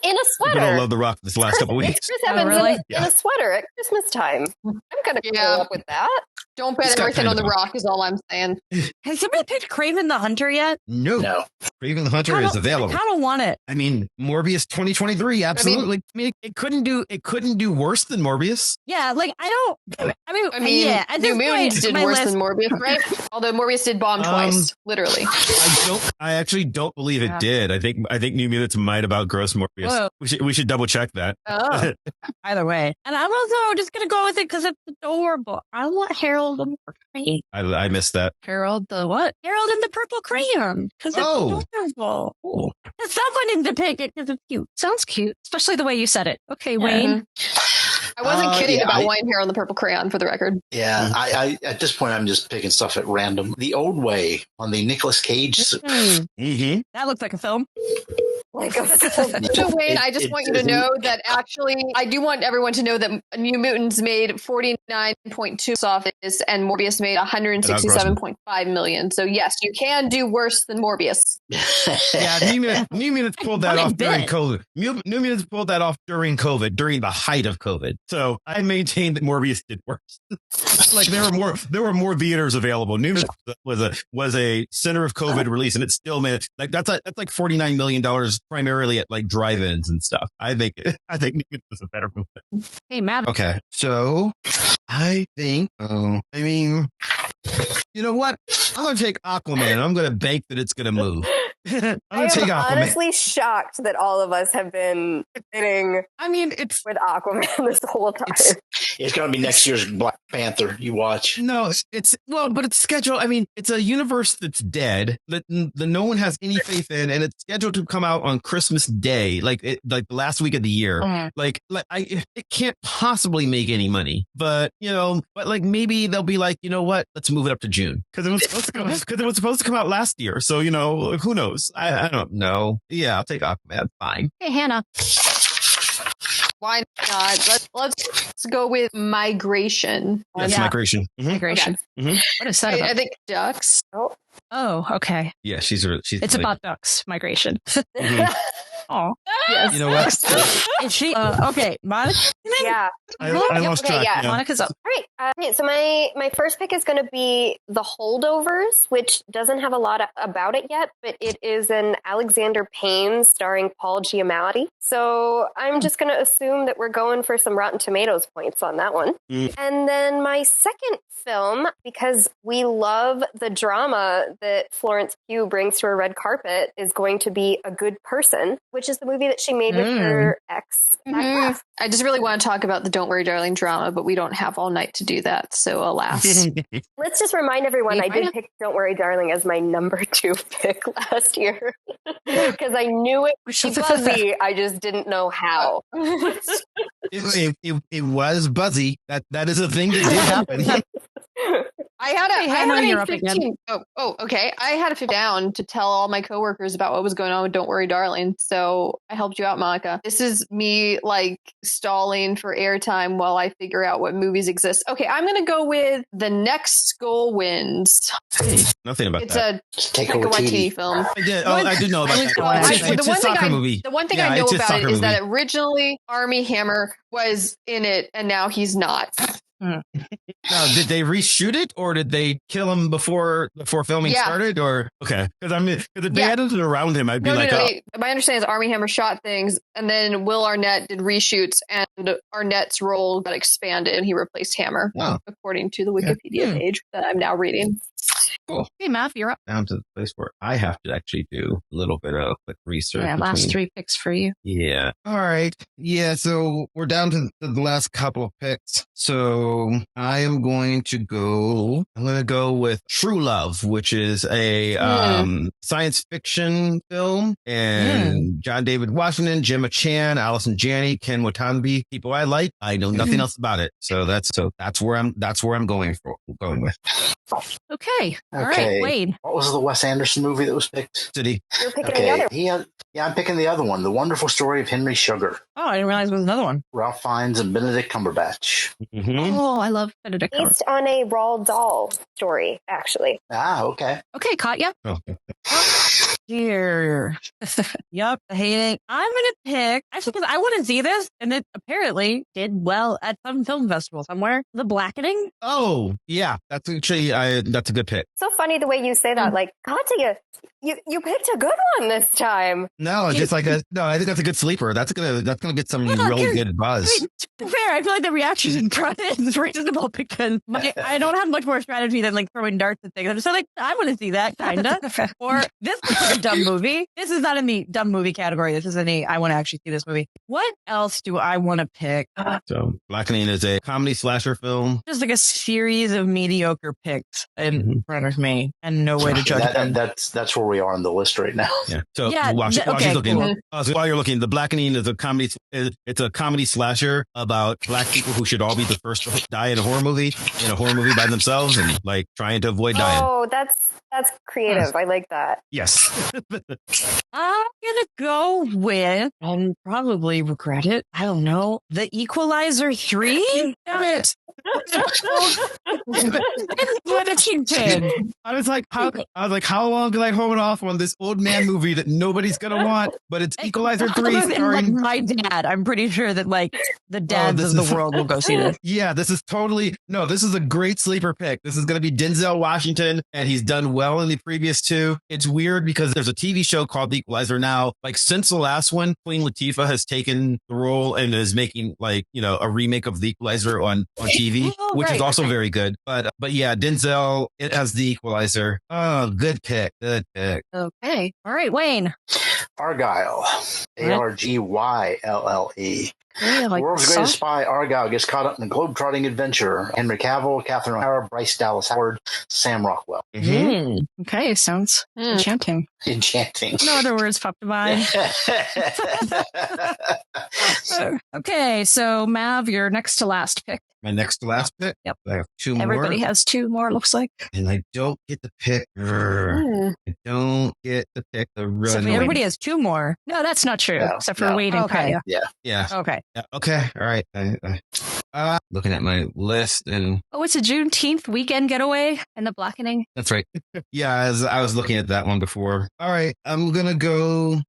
In a sweater. People don't love The Rock this last couple weeks. Chris Evans in a sweater at Christmas time. I'm going to go up with that. Don't bet everything on The Rock is all I'm saying. Has somebody picked Kraven the Hunter yet? No. Kraven the Hunter is available. I kind of want it. I mean, Morbius 2023, absolutely. I mean, it couldn't do worse than Morbius. Yeah, like at New this Mutants point, did my worse list- than Morbius, right? Although Morbius did bomb twice, literally. I actually don't believe it did. I think New Mutants might have outgrossed Morbius. Whoa. We should double check that. Oh. Either way, and I'm also just gonna go with it because it's adorable. I want Harold and the Crayon. I missed that. Harold the what? Harold and the Purple Crayon because it's adorable. Cool. Someone needs to pick it because it's cute. Sounds cute, especially the way you said it. Okay, Wayne. I wasn't kidding about I- wine hair on the purple crayon, for the record. Yeah, I at this point I'm just picking stuff at random. The Old Way on the Nicolas Cage. Mm-hmm. That looks like a film. Like a film. So Wayne, I just want you to know that actually, I do want everyone to know that New Mutants made 49.2 office and Morbius made 167.5 million. So yes, you can do worse than Morbius. Yeah, New Mutants pulled that off during COVID. New Mutants pulled that off during COVID, during the height of COVID. So I maintain that Morbius did worse. Like there were more theaters available. New Mutants was a center of COVID release, and it still made it. Like that's like $49 million primarily at like drive-ins and stuff. I think New Mutants is a better movie. Hey, Matt. Okay, so I think. I mean, you know what? I'm gonna take Aquaman. And I'm gonna bank that it's gonna move. I am honestly shocked that all of us have been hitting. I mean, with Aquaman this whole time. It's going to be next year's Black Panther. You watch. No, but it's scheduled. I mean, it's a universe that's dead that no one has any faith in, and it's scheduled to come out on Christmas Day, like the last week of the year. It can't possibly make any money. But like maybe they'll be like, you know what? Let's move it up to June because it was supposed to come out last year. So who knows? I don't know. Yeah, I'll take Aquaman. Fine. Hey, Hannah. Why not? Let's go with Migration. Yes, Migration. Mm-hmm. Migration. Okay. Mm-hmm. What is that about? I think ducks. Oh, okay. Yeah, she's. It's about ducks. Migration. Mm-hmm. Oh, yes. You know what? Is she okay? Monica? Yeah. I lost track. Yeah. Monica's up. All right. Okay, so my first pick is going to be The Holdovers, which doesn't have a lot about it yet, but it is an Alexander Payne starring Paul Giamatti. So I'm just going to assume that we're going for some Rotten Tomatoes points on that one. And then my second film, because we love the drama that Florence Pugh brings to a red carpet, is going to be A Good Person, which is the movie that she made with her ex. I just really want to talk about the Don't Worry Darling drama, but we don't have all night to do that, so alas. Let's just remind everyone I did pick Don't Worry Darling as my number 2 pick last year because I knew it would be buzzy. I just didn't know how. It was buzzy. That is a thing that did happen. I had a 15. Okay. I had a 15 down to tell all my coworkers about what was going on with Don't Worry Darling. So I helped you out, Monica. This is me like stalling for airtime while I figure out what movies exist. Okay, I'm going to go with The Next Goal Wins. Nothing about that. It's a Taika Waititi film. I did know about that. It's a soccer movie. The one thing I know about it is that originally Armie Hammer was in it, and now he's not. Now, did they reshoot it or did they kill him before filming started? Or okay, because if they had it around him, I'd be my understanding is Armie Hammer shot things, and then Will Arnett did reshoots, and Arnett's role got expanded, and he replaced Hammer, according to the Wikipedia page that I'm now reading. Cool. Hey, Matt, you're up. Down to the place where I have to actually do a little bit of quick research. Yeah, last 3 picks for you. Yeah. All right. Yeah, so we're down to the last couple of picks. So I'm going to go with True Love, which is a science fiction film, and John David Washington, Gemma Chan, Allison Janney, Ken Watanabe, people I like. I know nothing else about it. So that's where I'm going with. Okay. All right, Wade. What was the Wes Anderson movie that was picked? City. You're picking the other. I'm picking the other one. The Wonderful Story of Henry Sugar. Oh, I didn't realize there was another one. Ralph Fiennes and Benedict Cumberbatch. Mm-hmm. Oh, I love Benedict Cumberbatch. Based on a Roald Dahl story, actually. Ah, okay. Okay, Katya. Here. Yup, I hate it. I'm going to pick, actually, because I want to see this, and it apparently did well at some film festival somewhere. The Blackening. Oh, yeah. That's actually, that's a good pick. So funny the way you say that. Like, Katya, you picked a good one this time. No, I think that's a good sleeper. That's gonna get some really good buzz. To be fair, I feel like the reaction is reasonable because I don't have much more strategy than like throwing darts at things. I'm just like, I want to see that, kind of. Or this dumb movie. This is not in the dumb movie category. This is in the I want to actually see this movie. What else do I want to pick? So Blackening is a comedy slasher film. Just like a series of mediocre picks in front of me and no way to judge them. That's where we are on the list right now. Yeah. So Yeah, while she's looking, cool. so while you're looking, The Blackening is a comedy. It's a comedy slasher about black people who should all be the first to die in a horror movie by themselves and like trying to avoid dying. Oh, that's creative. I like that. Yes. I'm gonna go with, and probably regret it, I don't know, The Equalizer 3? Damn it. I was like, how long did I hold off on this old man movie that nobody's gonna want? But it's Equalizer 3 starring my dad. I'm pretty sure that like the dads of the world will go see this. Yeah, this is a great sleeper pick. This is gonna be Denzel Washington, and he's done well in the previous two. It's weird because there's a TV show called The Equalizer now. Like since the last one, Queen Latifah has taken the role and is making like, a remake of The Equalizer on TV, which is also very good. But yeah, Denzel, it has The Equalizer. Oh, good pick. Good pick. Okay. All right, Wayne. Argyle. Argylle. Yeah, like World's greatest spy, Argyle, gets caught up in a globe-trotting adventure. Henry Cavill, Catherine O'Hara, Bryce Dallas Howard, Sam Rockwell. Okay, sounds enchanting. Enchanting. No other words pop to mind. Okay, so Mav, your next to last pick. My next to last pick. Yep. I have two more. Everybody has two more, looks like. And I don't get to pick. I don't get to pick the run. Everybody has two more. No, that's not true, No, except for no. Wade and Okay. Katya. Yeah. Okay. Yeah. Okay. All right. Looking at my list, and Oh, it's a Juneteenth weekend getaway and The Blackening. that's right. Yeah, I was looking at that one before. All right. I'm gonna go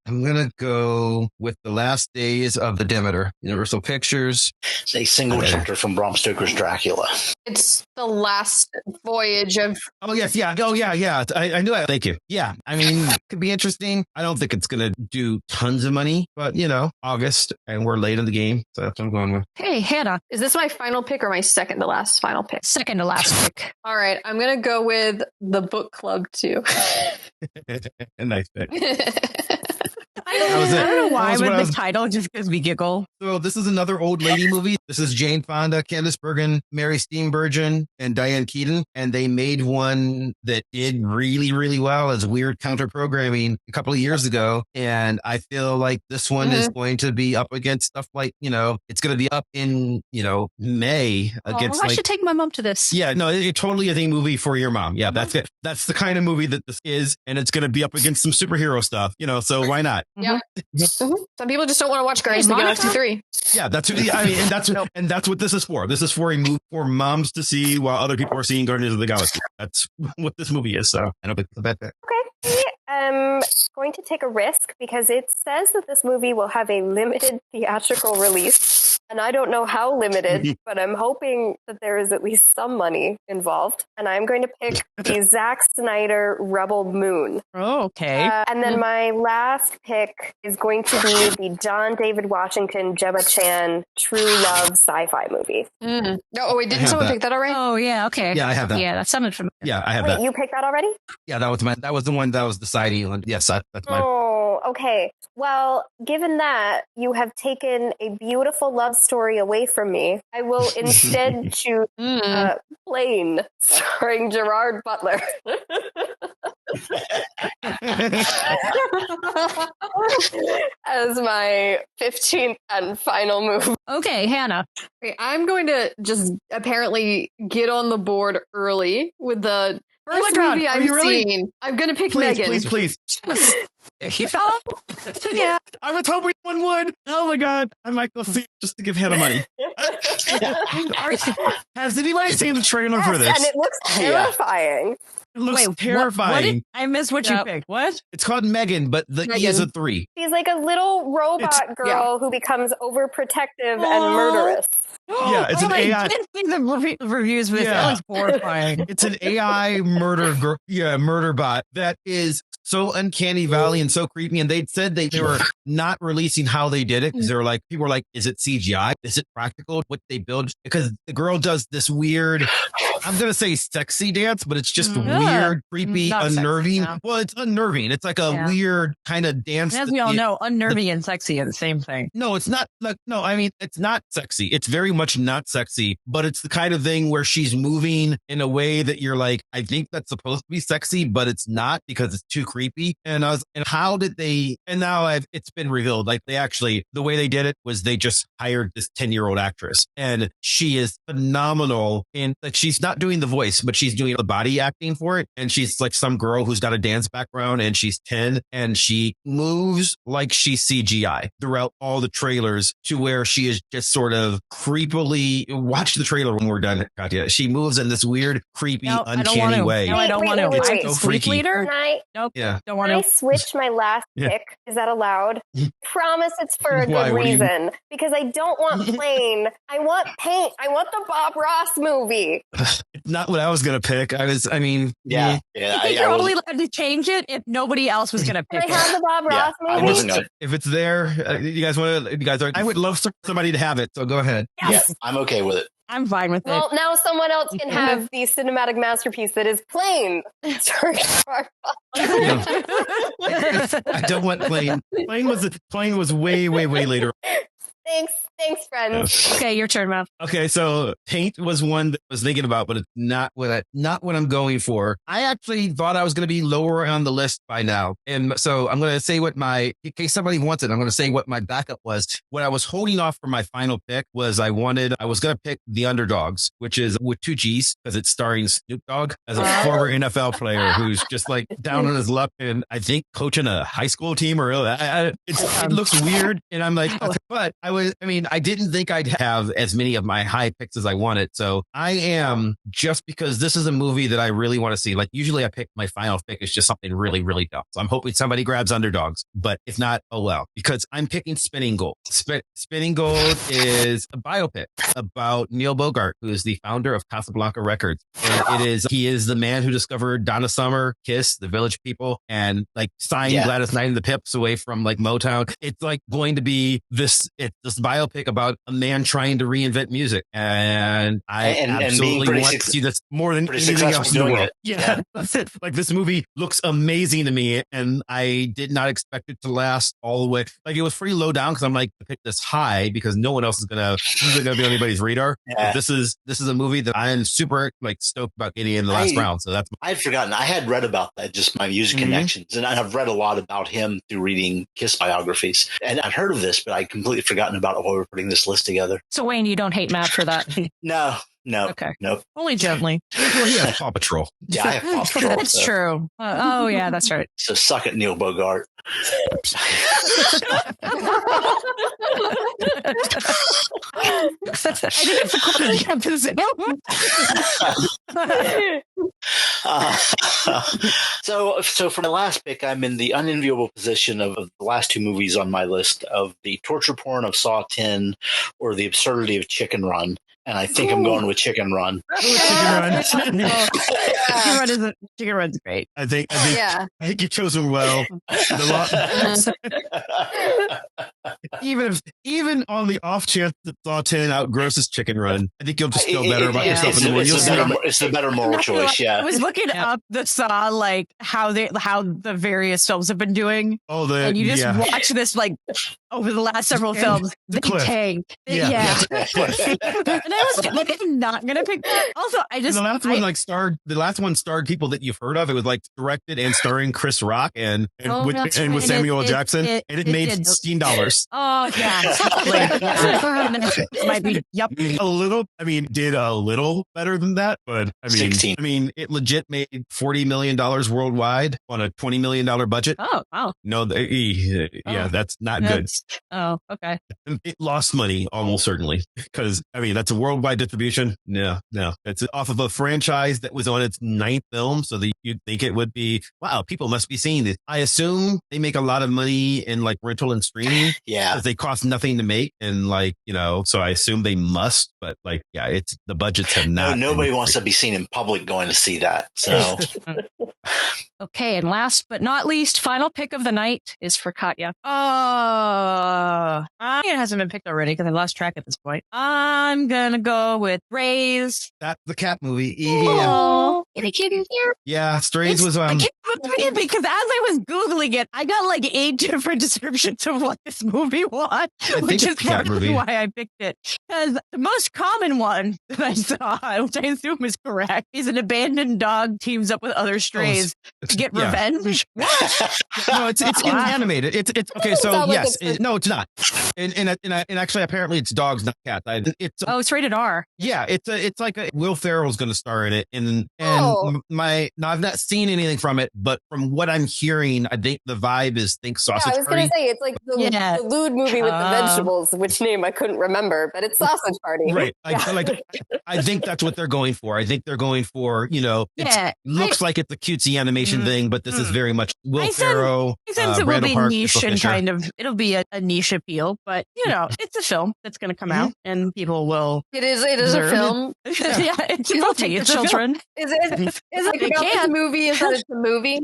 with The Last Days of the Demeter. Universal Pictures. A single chapter from Bram Stoker's Dracula. It's the last voyage of. Oh yes, yeah. Oh yeah. I knew that. Thank you. Yeah. I mean, it could be interesting. I don't think it's gonna do tons of money, but August, and we're late in the game, so that's what I'm going with. Hey, Hannah, Is this my final pick or my second to last final pick? second to last pick. All right, I'm going to go with the book club too. A nice pick. I don't know why, That was what but I the was- title just gives me giggle. So this is another old lady movie. This is Jane Fonda, Candice Bergen, Mary Steenburgen, and Diane Keaton. And they made one that did really, really well as weird counter programming a couple of years ago. And I feel like this one is going to be up against stuff like, it's going to be up in, May against I should take my mom to this. Yeah, no, it totally is a movie for your mom. Yeah, that's it. That's the kind of movie that this is. And it's going to be up against some superhero stuff, so why not? Yeah. Some people just don't want to watch Guardians of the Galaxy 3. Yeah, and that's what this is for. This is for a movie for moms to see while other people are seeing Guardians of the Galaxy. That's what this movie is. So I don't think it's a bad pick. Okay. I'm going to take a risk because it says that this movie will have a limited theatrical release. And I don't know how limited, but I'm hoping that there is at least some money involved. And I'm going to pick the Zack Snyder Rebel Moon. Oh, okay. And then my last pick is going to be the John David Washington, Gemma Chan True Love sci-fi movie. Oh, wait, didn't someone pick that already? Oh, yeah, okay. Yeah, I have that. Yeah, that sounded familiar. Yeah, I have Wait, that. you picked that already? Yeah, that was the one that was deciding on. Yes, that's mine. Oh, okay. Well, given that you have taken a beautiful love story away from me, I will instead choose Plane, starring Gerard Butler. As my 15th and final move. Okay, Hannah. Okay, I'm going to just apparently get on the board early with the first my God, movie are I've you really? seen. I'm going to pick Please, Megan. please. Yeah. I was hoping one would. Oh my God, I might go see it just to give Hannah money. Has anybody seen the trailer for this? And it looks terrifying. It looks Wait, terrifying. I missed what you picked. What? It's called Megan, but the E is a 3. She's like a little robot girl who becomes overprotective and murderous. Yeah, it's an AI. I didn't see the reviews for this. Yeah. That was horrifying. It's an AI murder bot that is so uncanny valley and so creepy. And they said they were not releasing how they did it because they were like, people were like, is it CGI? Is it practical? What they build? Because the girl does this weird I'm going to say sexy dance, but it's just Yeah. weird, creepy, Not sexy, unnerving. no. Well, it's unnerving. It's like a weird kind of dance. And as we all know, unnerving and sexy are the same thing. No, it's not like, no, I mean, it's not sexy. It's very much not sexy, but it's the kind of thing where she's moving in a way that you're like, I think that's supposed to be sexy, but it's not because it's too creepy. And how did they, and now it's been revealed, like the way they did it was they just hired this 10-year-old actress and she is phenomenal in that she's not doing the voice, but she's doing the body acting for it. And she's like some girl who's got a dance background and she's 10 and she moves like she's CGI throughout all the trailers to where she is just sort of creepily, watch the trailer when we're done, Katya. She moves in this weird, creepy, uncanny way. No, I don't want to. Wait. So freaky. Leader? Nope. Yeah. Don't want Can I to. switch my last pick? Is that allowed? Promise it's for a Why? good What do you- reason. Because I don't want plain. I want paint. I want the Bob Ross movie. Not what I was going to pick. Yeah. I think you're only allowed to change it if nobody else was going to Can pick I have it. the Bob Ross I movie? wasn't gonna. If it's there, I would love somebody to have it. So go ahead. Yes. Yeah, I'm okay with it. I'm fine with it. Well, now someone else can have the cinematic masterpiece that is plain. Sorry. I don't want Plane. Plane was way later. Thanks, friends. Okay, your turn, Matt. Okay, so Paint was one that I was thinking about, but it's not what I'm going for. I actually thought I was going to be lower on the list by now, and so I'm going to say in case somebody wants it, I'm going to say what my backup was. What I was holding off for my final pick was I was going to pick The Underdogs, which is with 2 G's because it's starring Snoop Dogg as a former NFL player who's just like down on his luck and I think coaching a high school team or it looks weird, and I'm like, but I didn't think I'd have as many of my high picks as I wanted. So I am, just because this is a movie that I really want to see. Like usually I pick my final pick is just something really, really dumb. So I'm hoping somebody grabs Underdogs, but if not, oh well, because I'm picking Spinning Gold. Spinning Gold is a biopic about Neil Bogart, who is the founder of Casablanca Records. And he is the man who discovered Donna Summer, Kiss, The Village People, and like signed Gladys Knight and the Pips away from like Motown. It's like going to be this biopic about a man trying to reinvent music, and I absolutely want to see this more than anything else in the world. Yeah, that's it. Like this movie looks amazing to me, and I did not expect it to last all the way. Like it was pretty low down because I'm like to pick this high because no one else is gonna be on anybody's radar. Yeah. This is a movie that I am super like stoked about getting in the last round. So I'd forgotten. I had read about that, just my music connections, and I've read a lot about him through reading Kiss biographies, and I'd heard of this, but I'd completely forgotten about it while we were putting this list together. So Wayne, you don't hate Matt for that? No. Okay. Nope. Only gently. Well, he has Paw Patrol. Yeah, I have Paw Patrol. That's true. Oh yeah, that's right. So suck it, Neil Bogart. I think it's a quote of the episode. So for my last pick, I'm in the unenviable position of the last 2 movies on my list of the torture porn of Saw 10 or the absurdity of Chicken Run. And I think I'm going with Chicken Run. Chicken Run's great. I think you chose them well. Even on the off chance that Saw 10 outgrosses Chicken Run, I think you'll just feel better about yourself in the morning. It's a better moral choice. Yeah, I was looking up the Saw, like how the various films have been doing. And you just watch this like over the last several films. The tank. Yeah. And I was like, I'm not gonna pick that. Also, the last one starred people that you've heard of. It was like directed and starring Chris Rock and with Samuel L. Jackson, and it made $16. Oh yeah, might be a little. I mean, did a little better than that, but I mean, 16. I mean, it legit made $40 million worldwide on a $20 million budget. Oh wow! No, that's not good. Oh, okay. It lost money almost certainly because I mean that's a worldwide distribution. No, it's off of a franchise that was on its 9th film, so you'd think it would be wow. People must be seeing this. I assume they make a lot of money in like rental and streaming. Yeah, because they cost nothing to make, and like so I assume they must. But like, it's the budgets have not. Nobody wants to be seen in public going to see that. So. Okay, and last but not least, final pick of the night is for Katya. Oh, It hasn't been picked already because I lost track at this point. I'm gonna go with Strays. That's the cat movie. Oh, Yeah, Strays was I can't believe it, because as I was Googling it, I got like 8 different descriptions of what this movie was, which is partly why I picked it. Because the most common one that I saw, which I assume is correct, is an abandoned dog teams up with other strays to get revenge. No, it's animated. It's okay. So yes, no, it's not. And actually, apparently, it's dogs, not cats. It's rated R. Yeah, it's like Will Ferrell's going to star in it, and I've not seen anything from it, but from what I'm hearing, I think the vibe is Sausage Party. I was going to say it's like the lewd movie with the vegetables, which name I couldn't remember, but it's Sausage Party. Right. I think that's what they're going for. I think they're going for, it looks like it's a cutesy animation thing, but this is very much Will Ferrell. I sense it will be niche and kind of, it'll be a niche appeal, but it's a film that's going to come out and people will. It is a film. Yeah, it's guilty. It's children. Is it about this movie? Is that it's a movie?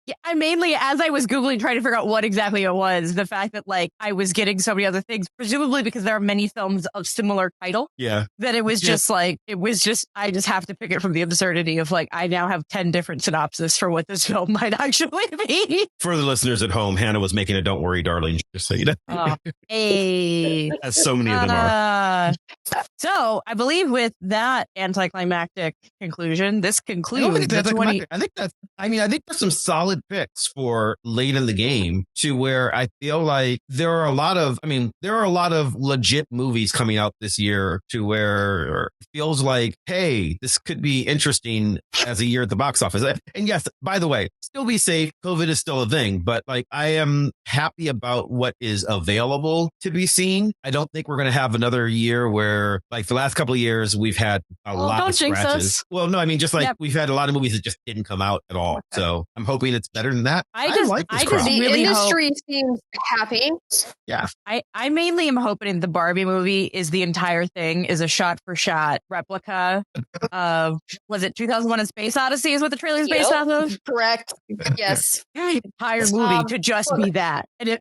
Yeah, I mainly, as I was Googling trying to figure out what exactly it was, the fact that I was getting so many other things, presumably because there are many films of similar title. Yeah. That it was just I just have to pick it from the absurdity of I now have 10 different synopses for what this film might actually be. For the listeners at home, Hannah was making a "Don't Worry, Darling," just so you know. As so many of them are. So I believe with that anticlimactic conclusion, this concludes the 20. I think there's some solid picks for late in the game to where I feel like there are a lot of legit movies coming out this year to where it feels like, hey, this could be interesting as a year at the box office. And yes, by the way, still be safe. COVID is still a thing, but I am happy about what is available to be seen. I don't think we're going to have another year where the last couple of years we've had a lot of scratches. Well, no, I mean, just we've had a lot of movies that just didn't come out at all. Okay. So I'm hoping it's better than that. I just the really industry seems happy. Yeah. I mainly am hoping the Barbie movie is the entire thing is a shot for shot replica of, was it 2001: A Space Odyssey is what the trailer is based off of? Correct. Yes. The entire movie to just be that. And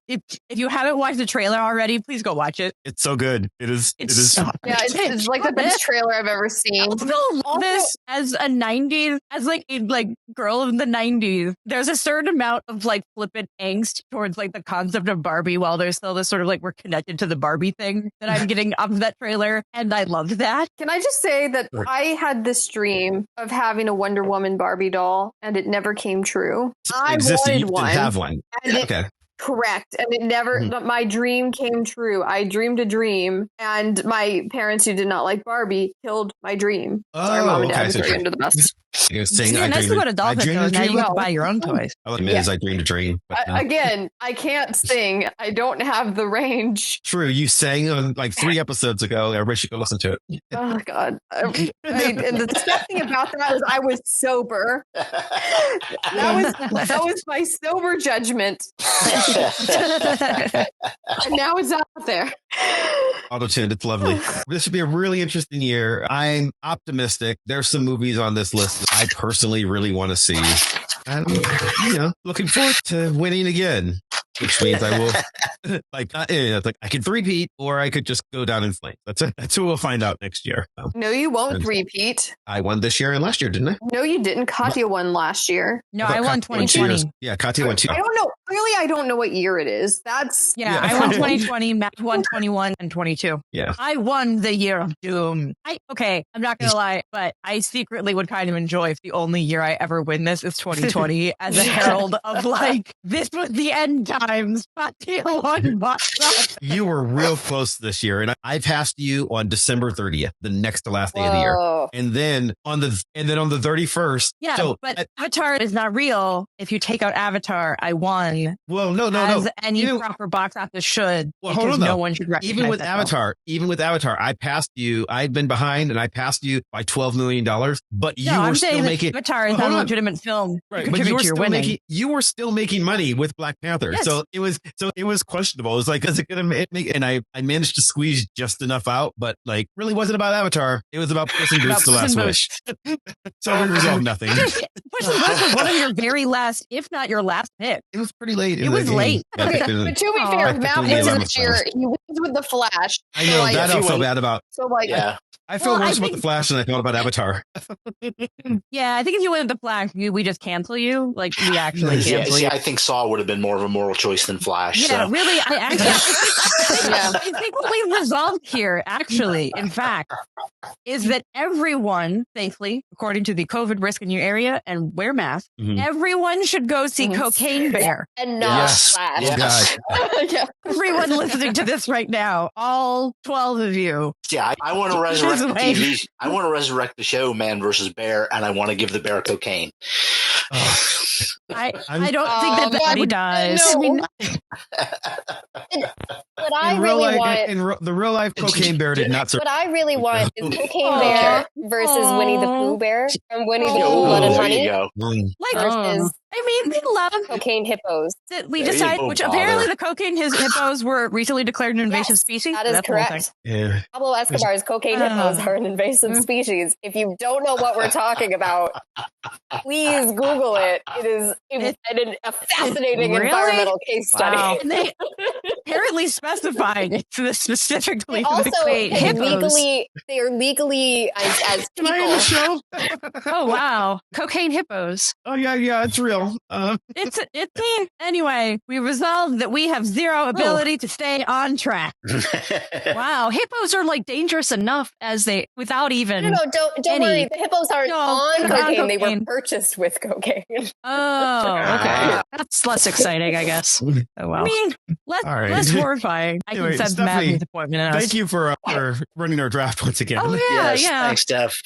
if you haven't watched the trailer already, please go watch it. It's so good. It is. It's like the best trailer I've ever seen. I still love this as a 90s, as a girl of the 90s. There's a certain amount of flippant angst towards the concept of Barbie, while there's still this sort of we're connected to the Barbie thing that I'm getting off of that trailer, and I loved that. Can I just say that I had this dream of having a Wonder Woman Barbie doll, and it never came true. I wanted one. Didn't have one. Okay. Correct. And it never, my dream came true. I dreamed a dream, and my parents, who did not like Barbie, killed my dream. Sorry, Mom and Dad, was very under the bus. Nice to go to Dolphin, though. Now you can buy your own toys. I'll admit I dreamed a dream. Again, I can't sing. I don't have the range. True. You sang on 3 episodes ago. Everybody should go listen to it. Oh, God. And the sad thing about that is I was sober. That was my sober judgment. And now it's out there. Auto-tuned. It's lovely. This should be a really interesting year. I'm optimistic. There's some movies on this list that I personally really want to see. And, looking forward to winning again, which means I will, I could three-peat, or I could just go down in flames. That's what we'll find out next year. So. No, you won't three-peat. I won this year and last year, didn't I? No, you didn't. Katya won last year. No, I won 2020. Yeah, Katya won 2. I don't know. Really, I don't know what year it is. I won 2020, Matt won 21 and 22. Yeah. I won the year of doom. I'm not going to lie, but I secretly would kind of enjoy if the only year I ever win this is 2020 as a herald of this was the end times. Katya won box office. You were real close this year, and I passed you on December 30th, the next to last day of the year. And then on the 31st. Yeah, so, but Avatar is not real. If you take out Avatar, I won. Well, no. As any proper box office should. Well, hold on, no one should recognize even with Avatar, I passed you. I'd been behind, and I passed you by $12 million. But you were still making Avatar is not a legitimate film. Right, but you were still making money with Black Panther. Yes. So it was questionable. It was is it going to make? And I managed to squeeze just enough out, but really wasn't about Avatar. It was about Puss in Boots: The Last Wish. So we resolved nothing. Puss in Boots was one of your very last, if not your last pick. It was pretty pretty late. It was late. Okay, but to be fair, Matt wins this year. He wins with the Flash. I know like, that I feel bad about. So like, Yeah. I feel worse about the Flash than I felt about Avatar. Yeah, I think if you went with the Flash, we just cancel you. Like we actually Yeah, cancel see, you. I think Saw would have been more of a moral choice than Flash. Yeah, so. really. I think what we resolved here, actually, in fact, is that everyone, thankfully, according to the COVID risk in your area, and wear masks, everyone should go see Cocaine Bear. And not Flash. Yes. yeah. Everyone listening to this right now, all 12 of you. Yeah, I want to resurrect the TV. I want to resurrect the show Man versus Bear, and I want to give the bear cocaine. I don't think that Betty dies. No. I mean, What I really want, the real life Cocaine Bear did not survive. what I really want is Cocaine Bear versus Winnie the Pooh Bear from Winnie the Pooh Blood and there Honey you go. like, versus I mean, they love cocaine hippos. that we There you decided, go, which Father. apparently the cocaine hippos were recently declared an invasive Yes, species. that is That's the whole thing. correct. Yeah. Pablo Escobar's cocaine hippos are an invasive species. If you don't know what we're talking about, please Google it. It is a fascinating Really? environmental case study. Wow. And they apparently specifying specifically They for the also cocaine hippos. they are legally as Can I end the people. show? Oh wow, cocaine hippos. Oh yeah, it's real. It's anyway. We resolved that we have zero ability to stay on track. Wow, hippos are like dangerous enough as they without even. No, don't worry. The hippos aren't No, on they're not cocaine. They were cocaine. purchased with cocaine. Oh, okay. That's less exciting, I guess. Oh well. I mean, less All right. horrifying. I Anyway, can sense Stephanie, mad disappointment in us. Thank you for running our draft once again. Oh yeah, Yes, yeah. thanks, Steph.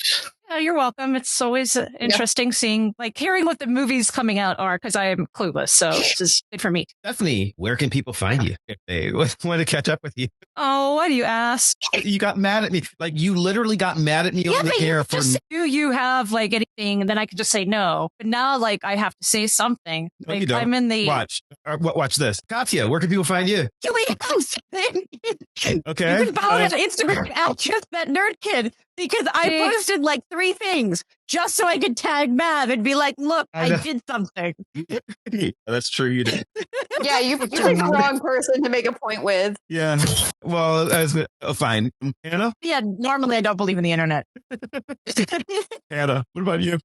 Yeah, you're welcome. It's always interesting seeing, like, hearing what the movies coming out are, because I am clueless. So this is good for me. Stephanie, where can people find you if they want to catch up with you? Oh, why do you ask? You got mad at me. Like, you literally got mad at me on the but air you for. just do you have like anything, and then I could just say no. But now, like, I have to say something. No, Like, you don't. I'm in the Watch this. Katya, where can people find you? Okay. You can follow me on Instagram at just that nerd kid because I posted like 3 things just so I could tag Mav and be like, look, I know. I did something. That's true. You did. Yeah, you picked the wrong person to make a point with. Yeah. Well, fine. Hannah? Yeah, normally I don't believe in the internet. Hannah, what about you?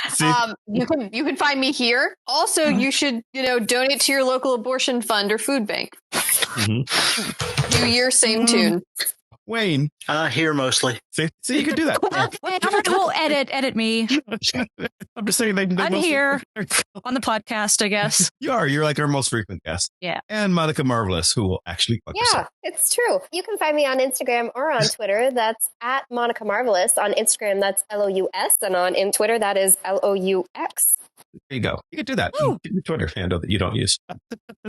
See? You can find me here. Also, you should donate to your local abortion fund or food bank. Do your same tune. Wayne. Here mostly. See, you can do that. Well, edit me. I'm just saying I'm here on the podcast, I guess. You're like our most frequent guest. Yeah. And Monica Marvelous, who will actually fuck Yeah, herself. it's true. You can find me on Instagram or on Twitter. That's at Monica Marvelous. On Instagram, that's LOUS. And on Twitter, that is LOUX. There you go. You can do that. You can get your Twitter handle that you don't use.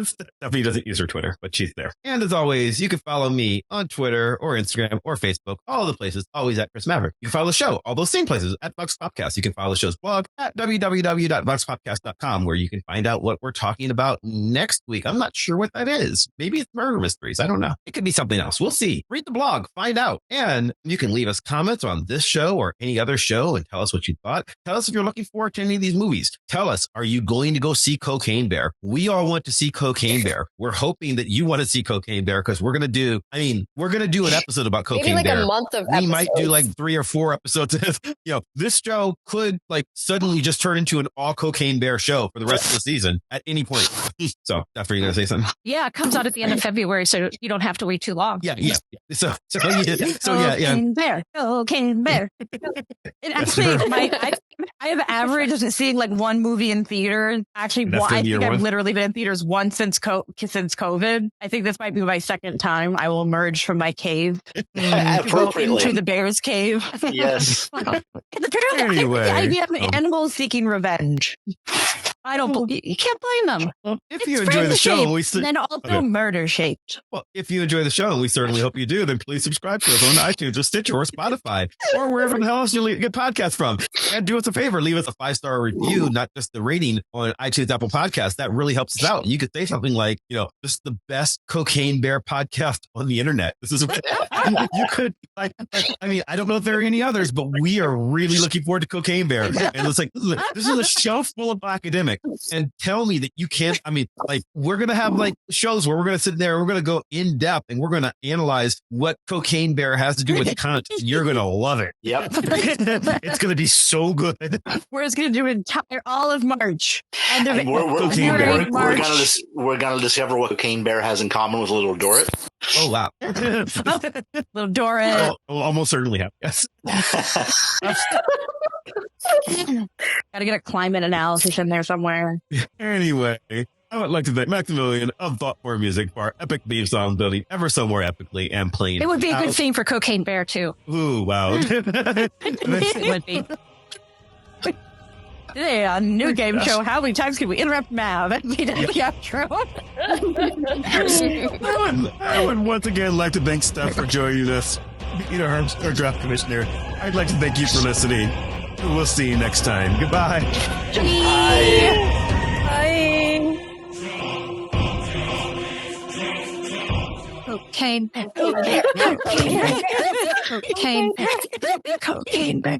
Stephanie doesn't use her Twitter, but she's there. And as always, you can follow me on Twitter or Instagram or Facebook, all the places, always at Chris Maverick. You can follow the show, all those same places, at Voxpopcast. You can follow the show's blog at www.voxpopcast.com, where you can find out what we're talking about next week. I'm not sure what that is. Maybe it's murder mysteries. I don't know. It could be something else. We'll see. Read the blog, find out. And you can leave us comments on this show or any other show and tell us what you thought. Tell us if you're looking forward to any of these movies. Tell us, are you going to go see Cocaine Bear? We all want to see Cocaine Bear. We're hoping that you want to see Cocaine Bear because we're going to do an episode about Cocaine Maybe like Bear. a month of We episodes. might do like 3 or 4 episodes. This show could like suddenly just turn into an all Cocaine Bear show for the rest of the season at any point. So, after you going to say something? Yeah, it comes out at the end of February, so you don't have to wait too long. Yeah. So yeah. Cocaine Bear. And actually, I have averaged seeing like one movie in theater. Actually, That's I in year think I've one? literally been in theaters once since COVID. I think this might be my second time. I will emerge from my cave to go Appropriately. into the bear's cave. Yes. Anyway. I have animals seeking revenge. I don't believe you can't blame them. If you enjoy the show, and then also murder shaped. Well, if you enjoy the show, and we certainly hope you do, then please subscribe to us on iTunes or Stitcher or Spotify or wherever the hell else you get podcasts from. And do us a favor, leave us a 5-star review, not just the rating on iTunes, Apple Podcasts. That really helps us out. You could say something like, this is the best Cocaine Bear podcast on the internet. This is you could I don't know if there are any others, but we are really looking forward to Cocaine Bear. And it's like, this is a show full of academics. pandemic and tell me that you can't. I mean, like, we're going to have like shows where we're going to sit there and we're going to go in depth and we're going to analyze what Cocaine Bear has to do with cunt. You're going to love it. Yep. It's going to be so good. We're just going to do an entire all of March. And We're going to discover what Cocaine Bear has in common with Little Dorrit. Oh, wow. Little Dorrit. Almost certainly have. Yes. Gotta get a climate analysis in there somewhere. Anyway, I would like to thank Maximilian of Thoughtcore Music for our epic theme song building ever so more epically and playing. It would be a good theme for Cocaine Bear, too. Ooh, wow. It would be. Today on New Game Show, how many times can we interrupt Mav? That'd be the outro. I would once again like to thank Steph for joining us. Our draft commissioner. I'd like to thank you for listening. We'll see you next time. Goodbye. Bye. Cocaine Bear. Cocaine Bear. Cocaine Bear. Cocaine Bear.